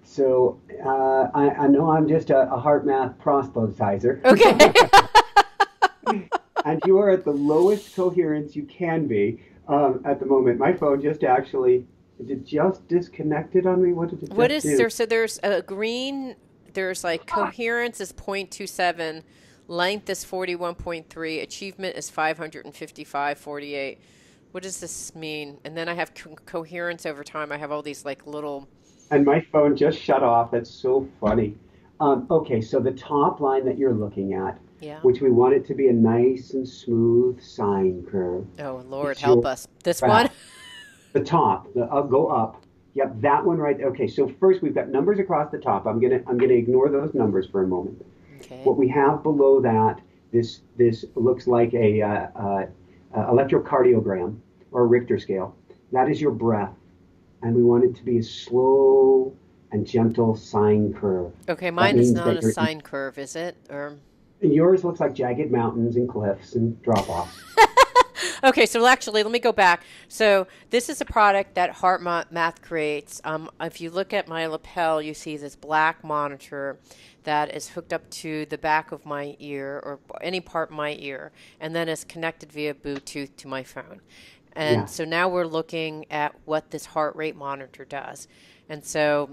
So I know I'm just a heart math proselytizer, Okay. and you are at the lowest coherence you can be at the moment. My phone just actually, is it just disconnected on me? What did it What just is do? there? So there's a green. There's like coherence is 0.27, length is 41.3, achievement is 555.48. What does this mean? And then I have coherence over time. I have all these like little. And my phone just shut off. That's so funny. Okay, so the top line that you're looking at, Yeah. which we want it to be a nice and smooth sine curve, Oh Lord, is help your us. This one. breath. The top, I'll go up. Yep, that one right there. Okay, so first we've got numbers across the top. I'm gonna ignore those numbers for a moment. Okay. What we have below that, this looks like a electrocardiogram or a Richter scale. That is your breath, and we want it to be a slow and gentle sine curve. Okay, That mine is means not that a sine curve, is it? Or yours looks like jagged mountains and cliffs and drop offs. okay, so actually, let me go back. So this is a product that Math creates. If you look at my lapel, you see this black monitor that is hooked up to the back of my ear or any part of my ear, and then is connected via Bluetooth to my phone. And Yes, so now we're looking at what this heart rate monitor does. And so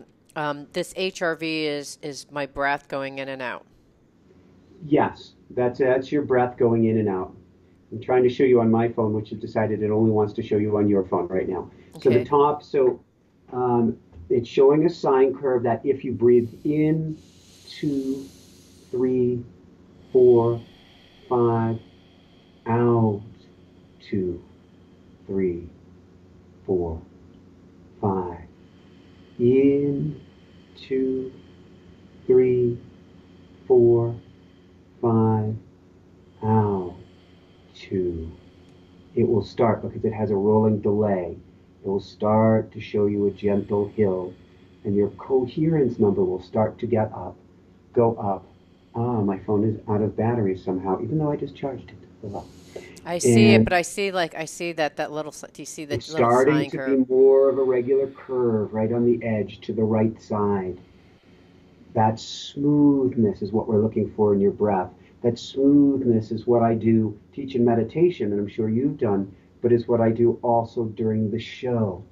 this HRV is my breath going in and out. yes, that's your breath going in and out. I'm trying to show you on my phone, which has decided it only wants to show you on your phone right now. So the Okay. top, um, it's showing a sine curve that if you breathe in, 2, 3, 4, 5, out, 2, 3, 4, 5, in, 2, 3, 4, 5, out, 2. It will start because it has a rolling delay. It will start to show you a gentle hill, and your coherence number will start to get up, go up. Ah, my phone is out of battery somehow, even though I just charged it. I see it, And but I see that little. Do you see the it's little starting sine to be curve? more of a regular curve right on the edge to the right side. That smoothness is what we're looking for in your breath. That smoothness is what I do teach in meditation, and I'm sure you've done, but is what I do also during the show.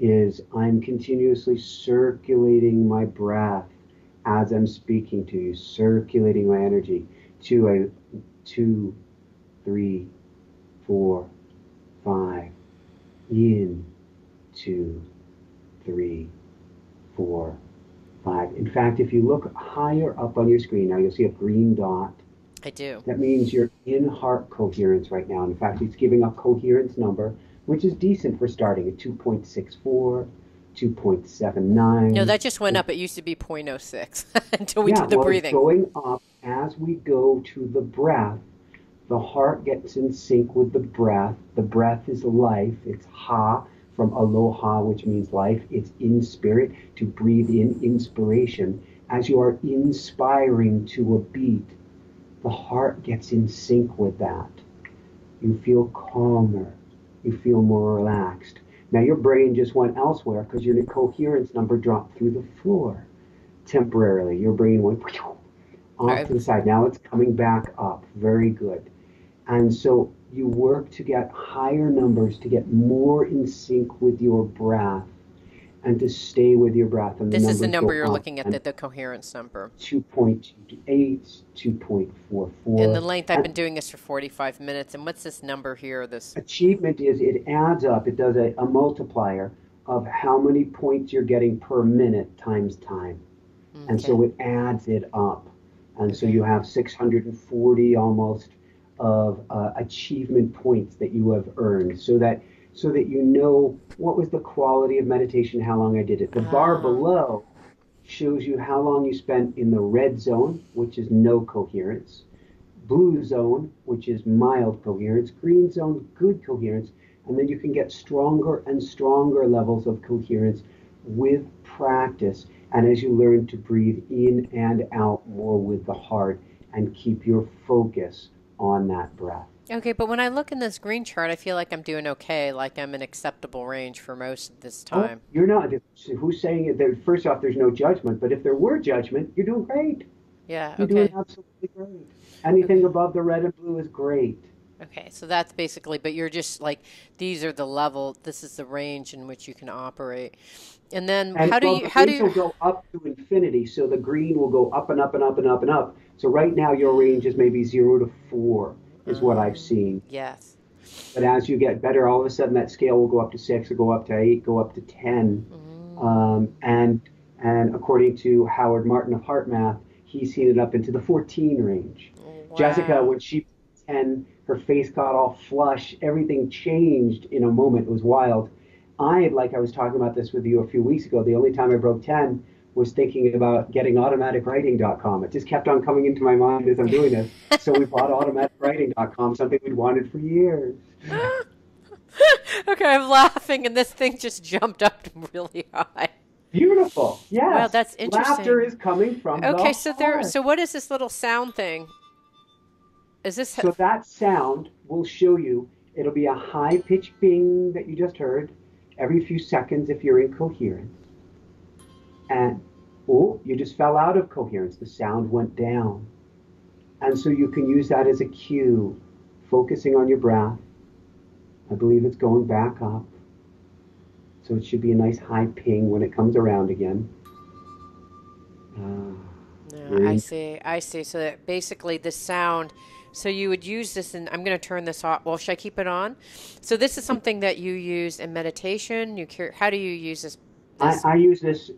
Is I'm continuously circulating my breath as I'm speaking to you, circulating my energy to a 2, 3, 4, 5, in, 2, 3, 4, 5. In fact, if you look higher up on your screen now, you'll see a green dot. I do. That means you're in heart coherence right now. In fact, it's giving a coherence number, which is decent for starting at 2.64, No, 2.79. that just went up. It used to be 0.06 until we Yeah, did the well, it's breathing. going up as we go to the breath. The heart gets in sync with the breath. The breath is life. It's ha from aloha, which means life. It's in spirit, to breathe in inspiration. As you are inspiring to a beat, the heart gets in sync with that. You feel calmer. You feel more relaxed. Now your brain just went elsewhere because your coherence number dropped through the floor temporarily. Your brain went off to the side. Now it's coming back up. Very good. And so you work to get higher numbers, to get more in sync with your breath, and to stay with your breath. And the This is the numbers number go you're up. looking at, And the coherence number. 2.28, And the 2.44. length, I've And been doing this for 45 minutes. And what's this number here? This. achievement is it adds up. It does a multiplier of how many points you're getting per minute times time. And Okay. so it adds it up. And so Okay. you have 640 almost of achievement points that you have earned, so that you know what was the quality of meditation, how long I did it. The bar Ah. below shows you how long you spent in the red zone, which is no coherence, blue zone, which is mild coherence, green zone, good coherence, and then you can get stronger and stronger levels of coherence with practice. And as you learn to breathe in and out more with the heart and keep your focus on that breath. Okay, but when I look in this green chart, I feel like I'm doing okay, like I'm in acceptable range for most of this Oh, time. you're not. Who's saying it? First off, there's no judgment, but if there were judgment, you're doing great. Yeah, You're doing okay. absolutely great. Anything Okay. above the red and blue is great. Okay, so that's basically, but you're just like, these are the level, this is the range in which you can operate. And then And well, the how do range you, will go up to infinity, so the green will go up and up and up and up and up. So right now your range is maybe 0 to 4, is what I've seen. yes. But as you get better, all of a sudden that scale will go up to 6, or go up to 8, go up to 10. Mm, And according to Howard Martin of Heart Math, he's seen it up into the 14 range. Jessica, wow. when she was 10, her face got all flush. Everything changed in a moment. It was wild. Like I was talking about this with you a few weeks ago, the only time I broke 10 was thinking about getting automaticwriting.com. It just kept on coming into my mind as I'm doing this. So we bought automaticwriting.com, something we'd wanted for years. Okay, I'm laughing and this thing just jumped up really high. Beautiful. Wow, Yes. that's Laughter interesting. is coming from the Okay, so heart. what is this little sound thing? Is this, So that sound will show you, it'll be a high pitched bing that you just heard every few seconds if you're in coherence. And oh, you just fell out of coherence. The sound went down. And so you can use that as a cue, focusing on your breath. I believe it's going back up. So it should be a nice high ping when it comes around again. Ah, no, you're I in. see. I see. So that basically the sound, so you would use this, and I'm going to turn this off. Well, should I keep it on? So this is something that you use in meditation. How do you use this? This. I use this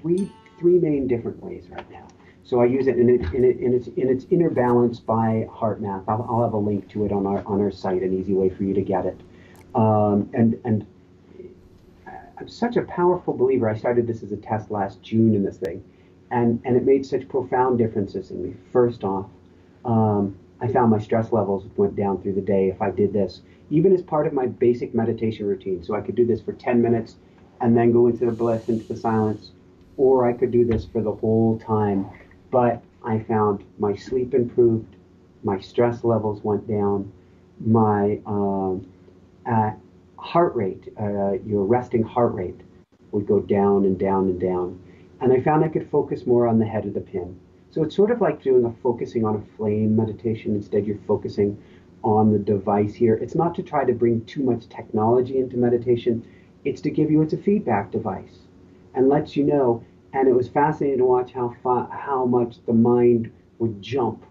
three main different ways right now. So I use it in its inner balance by Heart Math. I'll have a link to it on our site, an easy way for you to get it. And I'm such a powerful believer. I started this as a test last June in this thing, and it made such profound differences in me. First off, I found my stress levels went down through the day if I did this, even as part of my basic meditation routine. So I could do this for 10 minutes and then go into the bliss, into the silence, or I could do this for the whole time. But I found my sleep improved, my stress levels went down, my heart rate, your resting heart rate would go down and down and down. And I found I could focus more on the head of the pin. So it's sort of like doing a focusing on a flame meditation. Instead, you're focusing on the device here. It's not to try to bring too much technology into meditation. It's to give you, it's a feedback device and lets you know. And it was fascinating to watch how much the mind would jump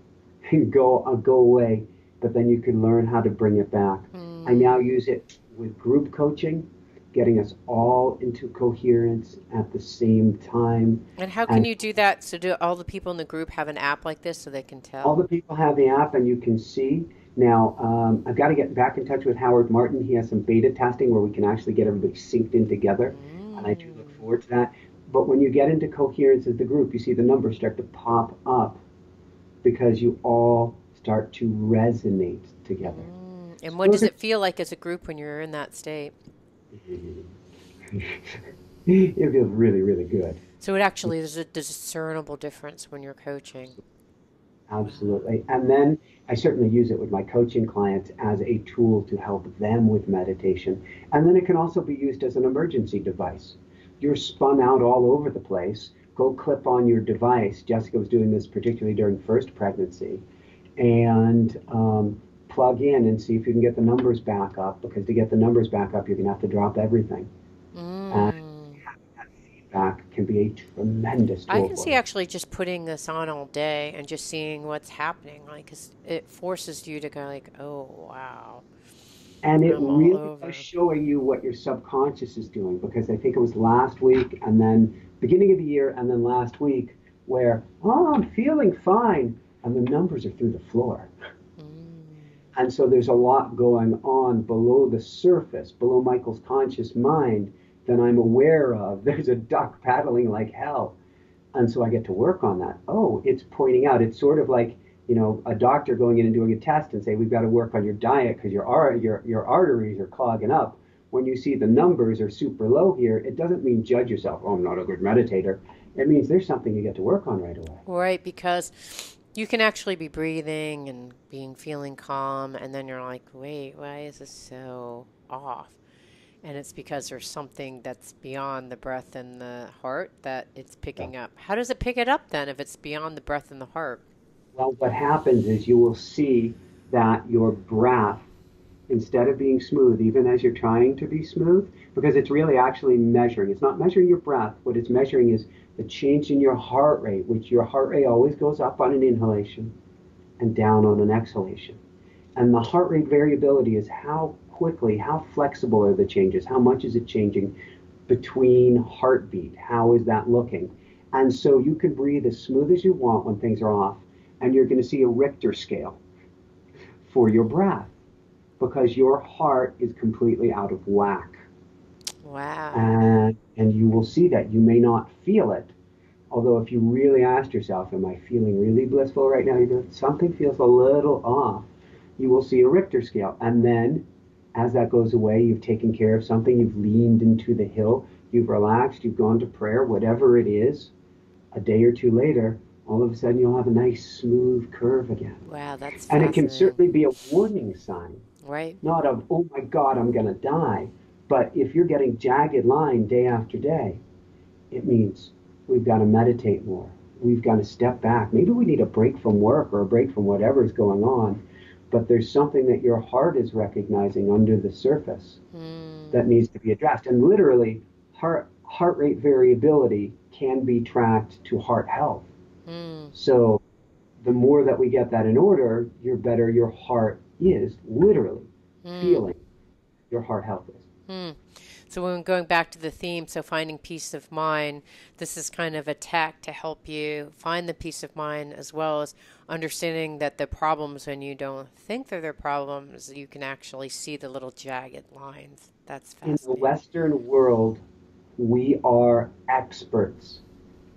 and go away, but then you can learn how to bring it back. I now use it with group coaching, getting us all into coherence at the same time. And how can you do that? So do all the people in the group have an app like this so they can All tell? the people have the app, and you can see. Now, I've got to get back in touch with Howard Martin. He has some beta testing where we can actually get everybody synced in together, and I do look forward to that. But when you get into coherence as the group, you see the numbers start to pop up because you all start to resonate together. And So what those does are it feel like as a group when you're in that state? it feels really, really good. So it actually is a discernible difference when you're coaching. Wow. Absolutely. And then I certainly use it with my coaching clients as a tool to help them with meditation. And then it can also be used as an emergency device. You're spun out all over the place. Go clip on your device. Jessica was doing this particularly during first pregnancy. And plug in and see if you can get the numbers back up. Because to get the numbers back up, you're going to have to drop everything. And Mm. that feedback can be a tremendous I tool can for see you. actually just putting this on all day and just seeing what's happening, like, 'cause it forces you to go like, oh wow, And it I'm all really was over. showing you what your subconscious is doing because I think it was last week and then beginning of the year and then last week where, oh, I'm feeling fine. And the numbers are through the floor. Mm. And so there's a lot going on below the surface, below Michael's conscious mind that I'm aware of. There's a duck paddling like hell. And so I get to work on that. Oh, it's pointing out. It's sort of like, a doctor going in and doing a test and say, we've got to work on your diet because your arteries are clogging up. When you see the numbers are super low here, it doesn't mean judge yourself. Oh, I'm not a good meditator. It means there's something you get to work on right away. Right, because you can actually be breathing and being feeling calm, and then you're like, wait, why is this so off? And it's because there's something that's beyond the breath and the heart that it's Yeah. picking up. How does it pick it up then if it's beyond the breath and the heart? Well, what happens is you will see that your breath, instead of being smooth, even as you're trying to be smooth, because it's really actually measuring. It's not measuring your breath. What it's measuring is the change in your heart rate, which your heart rate always goes up on an inhalation and down on an exhalation. And the heart rate variability is how quickly, how flexible are the changes? How much is it changing between heartbeat? How is that looking? And so you can breathe as smooth as you want when things are off, and you're going to see a Richter scale for your breath because your heart is completely out of whack. Wow. And you will see that. You may not feel it. Although if you really asked yourself, am I feeling really blissful right now? You go, something feels a little off. You will see a Richter scale. And then as that goes away, you've taken care of something, you've leaned into the hill, you've relaxed, you've gone to prayer, whatever it is, a day or two later, all of a sudden you'll have a nice smooth curve again. Wow, that's And it can fascinating. certainly be a warning sign, Right? not of, oh my God, I'm going to die. But if you're getting jagged line day after day, it means we've got to meditate more. We've got to step back. Maybe we need a break from work or a break from whatever is going on. But there's something that your heart is recognizing under the surface Mm. that needs to be addressed. And literally, heart rate variability can be tracked to heart health. Mm. So the more that we get that in order, your better your heart is, literally Mm. feeling your heart health is. Mm. So when going back to the theme, so finding peace of mind, this is kind of a tech to help you find the peace of mind as well as understanding that the problems when you don't think they're problems, you can actually see the little jagged lines. That's In the fascinating. Western world, we are experts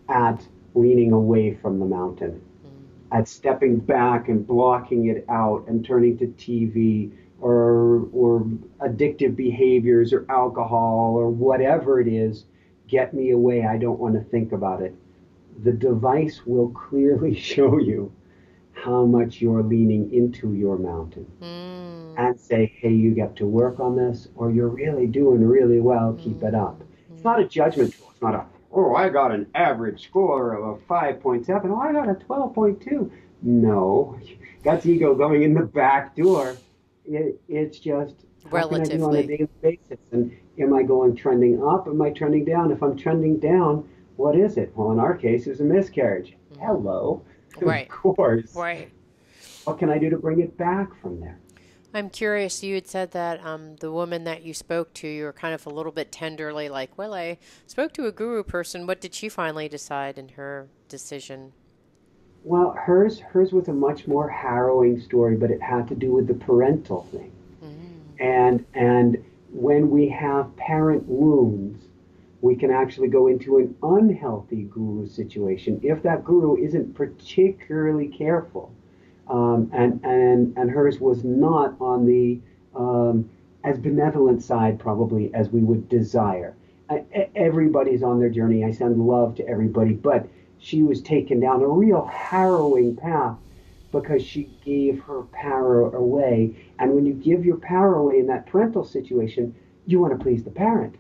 at leaning away from the mountain, Mm. at stepping back and blocking it out and turning to TV or addictive behaviors or alcohol or whatever it is. Get me away. I don't want to think about it. The device will clearly show you how much you're leaning into your mountain Mm. and say, hey, you get to work on this, or you're really doing really well, keep it up. It's not a judgment tool. It's not a, oh, I got an average score of a 5.7. Oh, I got a 12.2. No, that's ego going in the back door. It's just, how can I do on a Relatively. daily basis? And am I going trending up? Am I trending down? If I'm trending down, what is it? Well, in our case, it was a miscarriage. Hello, of Right. course. Right. What can I do to bring it back from there? I'm curious. You had said that the woman that you spoke to, you were kind of a little bit tenderly like, well, I spoke to a guru person. What did she finally decide in her decision? Well, hers was a much more harrowing story, but it had to do with the parental thing. Mm. And when we have parent wounds, we can actually go into an unhealthy guru situation if that guru isn't particularly careful. And hers was not on the as benevolent side probably as we would desire. Everybody's on their journey. I send love to everybody, but she was taken down a real harrowing path because she gave her power away. And when you give your power away in that parental situation, you want to please the parent.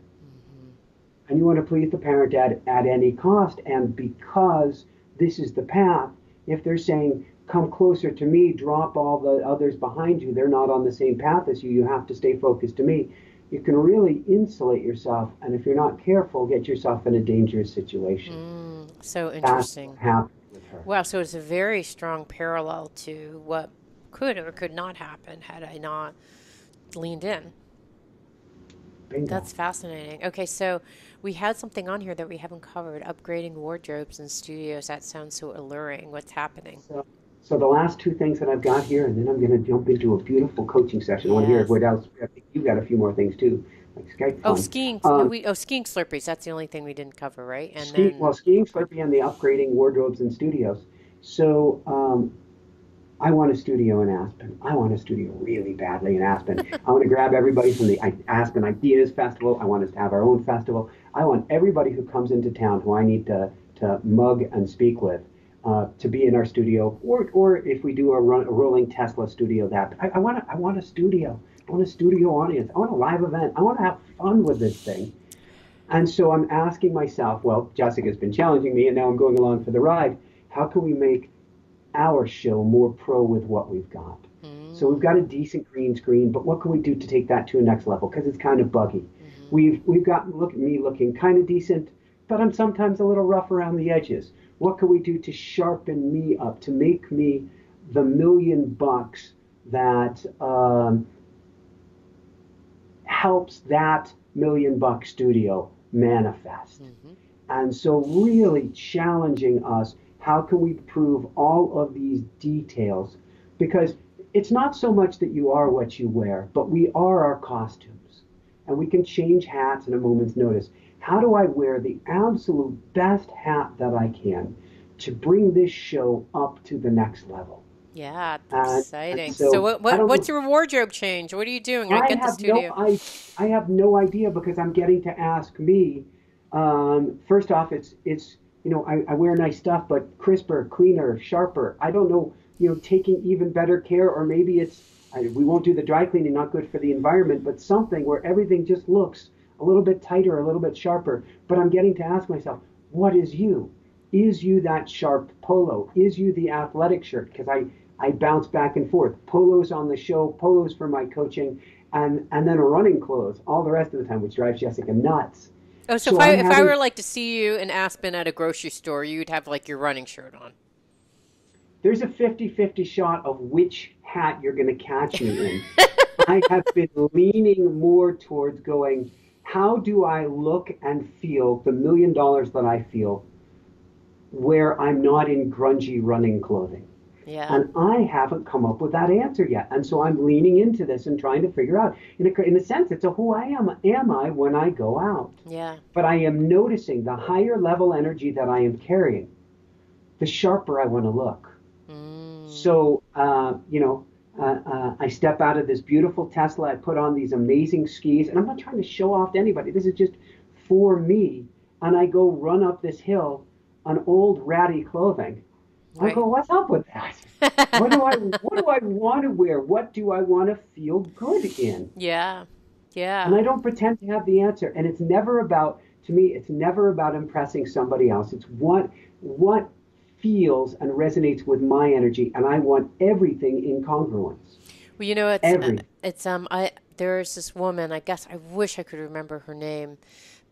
And you want to please the parent at any cost. And because this is the path, if they're saying, come closer to me, drop all the others behind you, they're not on the same path as you, you have to stay focused to me, you can really insulate yourself. And if you're not careful, get yourself in a dangerous situation. So That's what interesting. happened with her. Wow. So it's a very strong parallel to what could or could not happen had I not leaned in. Bingo. That's fascinating. Okay, so we had something on here that we haven't covered, upgrading wardrobes in studios. That sounds so alluring. What's happening? So, so the last two things that I've got here, and then I'm going to jump into a beautiful coaching session. I want to hear Yes. what else. I think you've got a few more things too, like Skype Oh, fun. skiing. No, Um, skiing slurpees. That's the only thing we didn't cover, right? And ski, then well, skiing, upgrade. Slurpee, and the upgrading wardrobes and studios. So I want a studio in Aspen. I want a studio really badly in Aspen. I want to grab everybody from the Aspen Ideas Festival. I want us to have our own festival. I want everybody who comes into town who I need to mug and speak with to be in our studio, or if we do a rolling Tesla studio, that I want a studio. I want a studio audience. I want a live event. I want to have fun with this thing. And so I'm asking myself, well, Jessica's been challenging me, and now I'm going along for the ride. How can we make our show more pro with what we've got? So we've got a decent green screen, but what can we do to take that to a next level? Because it's kind of buggy. We've got look me looking kind of decent, but I'm sometimes a little rough around the edges. What can we do to sharpen me up, to make me the $1,000,000 that helps that $1,000,000 studio manifest? And so really challenging us, how can we prove all of these details? Because it's not so much that you are what you wear, but we are our costumes. And we can change hats in a moment's notice. How do I wear the absolute best hat that I can to bring this show up to the next level? Yeah, And exciting. So so I don't what's know. your wardrobe change? What are you doing? I I get the have no studio. I have no idea because I'm getting to ask me. First off, it's I wear nice stuff, but crisper, cleaner, sharper. I don't know, taking even better care, or maybe we won't do the dry cleaning, not good for the environment, but something where everything just looks a little bit tighter, a little bit sharper. But I'm getting to ask myself, what is you? Is you that sharp polo? Is you the athletic shirt? Because I bounce back and forth. Polos on the show, polos for my coaching, and then a running clothes all the rest of the time, which drives Jessica nuts. Oh, so So I'm if I having were like to see you in Aspen at a grocery store, you'd have like your running shirt on. there's a 50-50 shot of which hat you're going to catch me in. I have been leaning more towards going, how do I look and feel the $1,000,000 that I feel where I'm not in grungy running clothing? Yeah. And I haven't come up with that answer yet. And so I'm leaning into this and trying to figure out, in a sense, it's a who I am I when I go out? Yeah. But I am noticing the higher level energy that I am carrying, the sharper I want to look. So, I step out of this beautiful Tesla. I put on these amazing skis, and I'm not trying to show off to anybody. This is just for me. And I go run up this hill on old ratty clothing. I Right. go, what's up with that? What do I want to wear? What do I want to feel good in? Yeah. And Yeah. I don't pretend to have the answer. And it's never about, to me, it's never about impressing somebody else. It's what feels and resonates with my energy, and I want everything in congruence. Well, you know, Everything. I there's this woman, I guess I wish I could remember her name,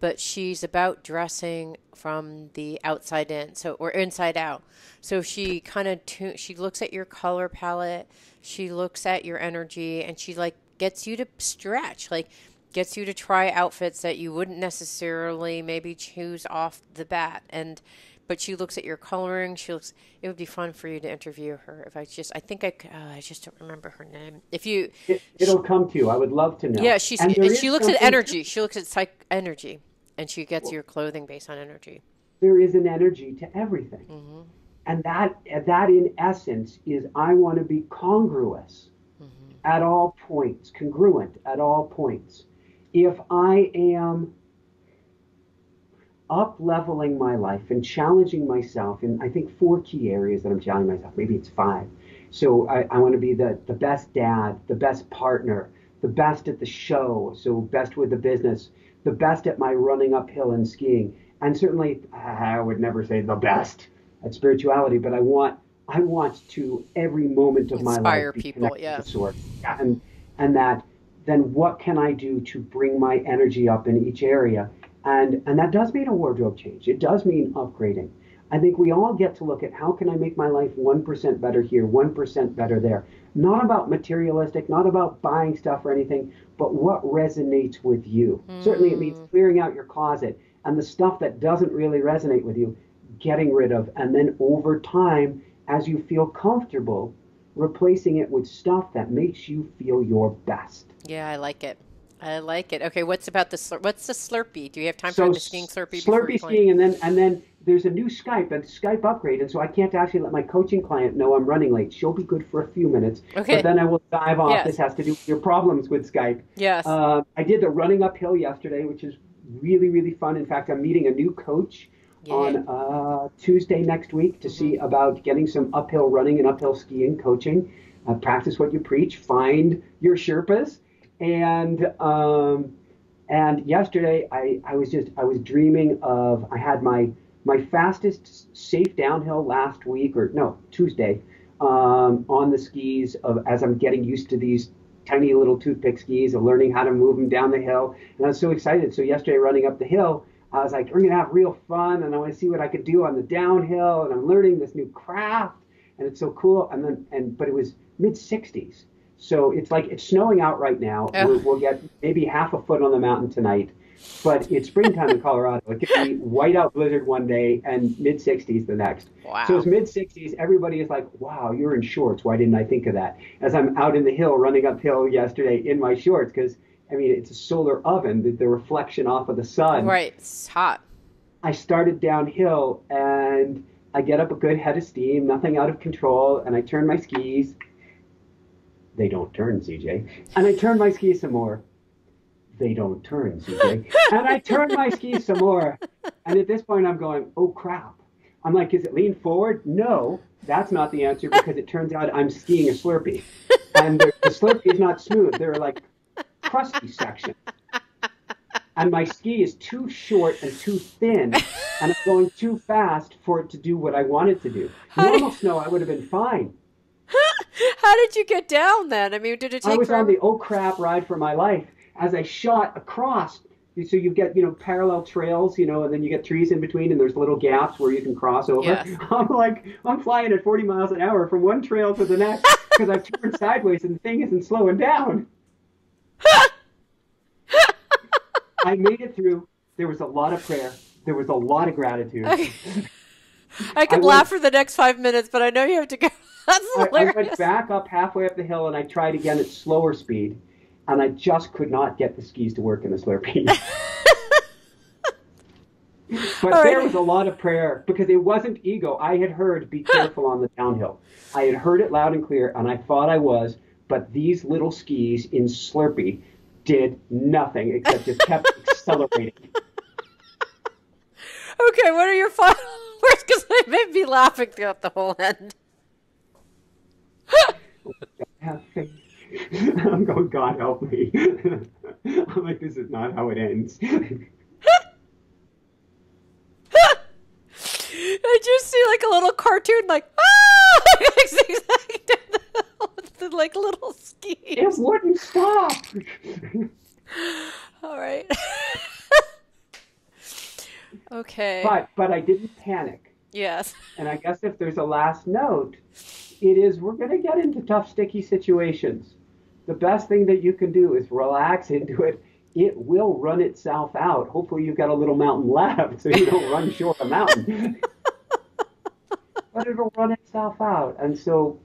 but she's about dressing from the outside in, so or inside out. So she kind of she looks at your color palette, she looks at your energy, and she like gets you to stretch, like gets you to try outfits that you wouldn't necessarily maybe choose off the bat. And but she looks at your coloring. She looks. It would be fun for you to interview her. If I just, I think I just don't remember her name. If you, It'll come to you. I would love to know. yeah, There she is looks at something to energy. She looks at energy, and she gets your clothing based on energy. there is an energy to everything. Hmm. And that in essence is I want to be congruous Hmm. at all points, congruent at all points. If I am up leveling my life and challenging myself in I think four key areas that I'm challenging myself, maybe it's five. So I want to be the best dad, the best partner, the best at the show, so best with the business, the best at my running uphill and skiing. And certainly I would never say the best at spirituality, but I want to every moment of my life Inspire be people. connected Yeah. to source. Yeah, and that then what can I do to bring my energy up in each area? And that does mean a wardrobe change. It does mean upgrading. I think we all get to look at how can I make my life 1% better here, 1% better there. Not about materialistic, not about buying stuff or anything, but what resonates with you. Certainly it means Mm, clearing out your closet and the stuff that doesn't really resonate with you, getting rid of. And then over time, as you feel comfortable, replacing it with stuff that makes you feel your best. yeah, I like it. I like it. Okay, what's the Slurpee? Do you have time for So the skiing Slurpee before you Slurpee go in? skiing, and then there's a new Skype upgrade, and so I can't actually let my coaching client know I'm running late. She'll be good for a few minutes, but Okay. then I will dive off. This Yes. has to do with your problems with Skype. Yes. I did the running uphill yesterday, which is really really fun. In fact, I'm meeting a new coach Yay. on Tuesday next week to Hmm. see about getting some uphill running and uphill skiing coaching. Practice what you preach. Find your Sherpas, and yesterday, I was dreaming of I had my fastest safe downhill last week or no Tuesday on the skis of as I'm getting used to these tiny little toothpick skis and learning how to move them down the hill. And I was so excited. So yesterday, running up the hill, I was like, we're gonna have real fun, and I want to see what I could do on the downhill. And I'm learning this new craft, and it's so cool. But it was mid 60s. So it's like it's snowing out right now. Oh. We'll get maybe half a foot on the mountain tonight, but it's springtime in Colorado. It could be whiteout blizzard one day and mid 60s the next. So it's Wow. mid 60s. Everybody is like, wow, you're in shorts. Why didn't I think of that? As I'm out in the hill running uphill yesterday in my shorts, because I mean, it's a solar oven, the reflection off of the sun. Right. It's hot. I started downhill and I get up a good head of steam, nothing out of control, and I turn my skis. They don't turn, CJ. And I turn my skis some more. They don't turn, CJ. And I turn my skis some more. And at this point, I'm going, oh crap. I'm like, is it lean forward? No, that's not the answer because it turns out I'm skiing a Slurpee. And the Slurpee is not smooth. They're like crusty section. And my ski is too short and too thin. And I'm going too fast for it to do what I want it to do. How did, Normal snow, I would have been fine. how did you get down then? I mean, did it I take was on forever? the oh crap ride for my life as I shot across. So you get, parallel trails, and then you get trees in between and there's little gaps where you can cross over. Yes. I'm flying at 40 miles an hour from one trail to the next because I've turned sideways and the thing isn't slowing down. I made it through. There was a lot of prayer. There was a lot of gratitude. Okay. I I could went, laugh for the next 5 minutes, but I know you have to go. That's I went hilarious. back up halfway up the hill and I tried again at slower speed. And I just could not get the skis to work in the Slurpee. All But there right. was a lot of prayer because it wasn't ego. I had heard, be careful on the downhill. I had heard it loud and clear, and I thought I was, but these little skis in Slurpee did nothing except just kept accelerating. Okay, what are your final worse because it made me laughing throughout the whole end. Have faith. I'm going, God help me. I'm like, this is not how it ends. I just see like a little cartoon, like, ah! With the like little skis. It wouldn't stop. All right. Okay. But I didn't panic. Yes. And I guess if there's a last note, it is we're going to get into tough, sticky situations. The best thing that you can do is relax into it. It will run itself out. Hopefully you've got a little mountain left so you don't run short a mountain. But it'll run itself out. And so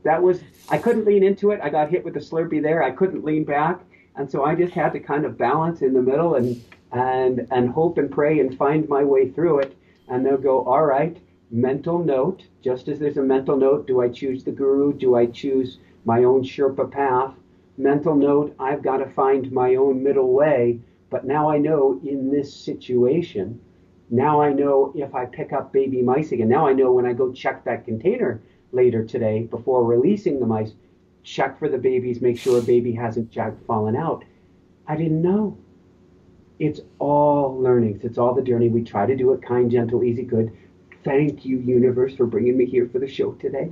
I couldn't lean into it. I got hit with the Slurpee there. I couldn't lean back. And so I just had to kind of balance in the middle and hope and pray and find my way through it. And they'll go, all right, mental note. Just as there's a mental note, do I choose the guru? Do I choose my own Sherpa path? Mental note, I've got to find my own middle way. But now I know in this situation, now I know if I pick up baby mice again. Now I know when I go check that container later today before releasing the mice, check for the babies, make sure a baby hasn't fallen out. I didn't know. It's all learnings. It's all the journey. We try to do it kind, gentle, easy, good. Thank you, universe, for bringing me here for the show today.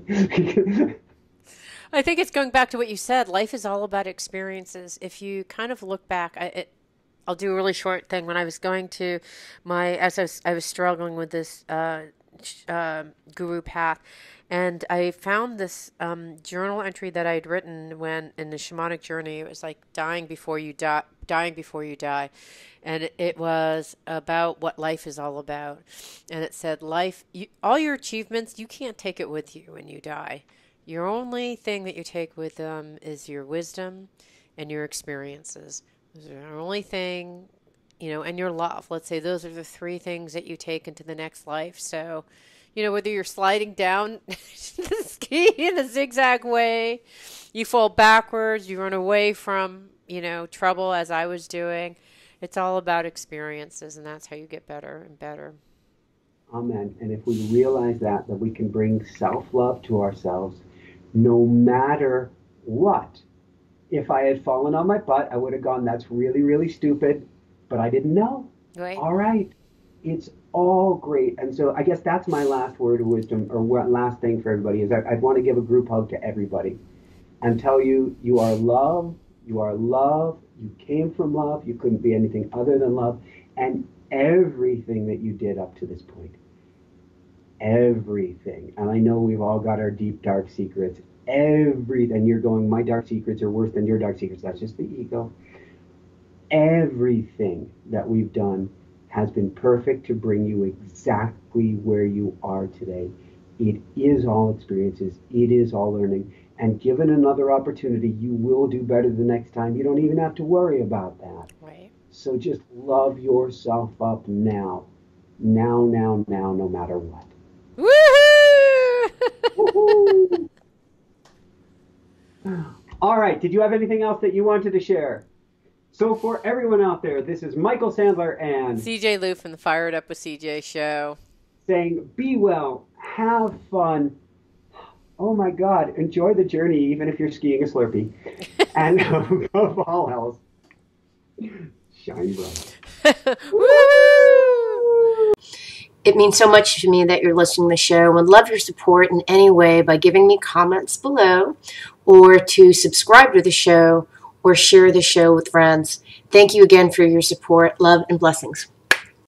I think it's going back to what you said. Life is all about experiences. If you kind of look back, I'll do a really short thing. When I was going to I was struggling with this guru path, and I found this journal entry that I'd written when in the shamanic journey. It was like dying before you die, and it was about what life is all about. And it said, all your achievements, you can't take it with you when you die. Your only thing that you take with them is your wisdom and your experiences. Those are the only thing, and your love. Let's say those are the three things that you take into the next life. So, whether you're sliding down the ski in a zigzag way, you fall backwards, you run away from, trouble as I was doing. It's all about experiences, and that's how you get better and better. Amen. And if we realize that we can bring self-love to ourselves, no matter what. If I had fallen on my butt, I would have gone, that's really, really stupid, but I didn't know. Right. All right. It's all great. And so I guess that's my last word of wisdom, or last thing for everybody, is I'd want to give a group hug to everybody and tell you, you are love, you came from love, you couldn't be anything other than love, and everything that you did up to this point. Everything. And I know we've all got our deep, dark secrets. And you're going, my dark secrets are worse than your dark secrets. That's just the ego. Everything that we've done has been perfect to bring you exactly where you are today. It is all experiences. It is all learning. And given another opportunity, you will do better the next time. You don't even have to worry about that. Right. So just love yourself up now. Now, no matter what. Woohoo! Woohoo! All right. Did you have anything else that you wanted to share? So for everyone out there, this is Michael Sandler and CJ Lou from the Fire It Up with CJ show. Saying, be well, have fun. Oh my God, enjoy the journey, even if you're skiing a Slurpee. And above all else, shine bright. Woo! It means so much to me that you're listening to the show, and would love your support in any way by giving me comments below, or to subscribe to the show, or share the show with friends. Thank you again for your support. Love and blessings.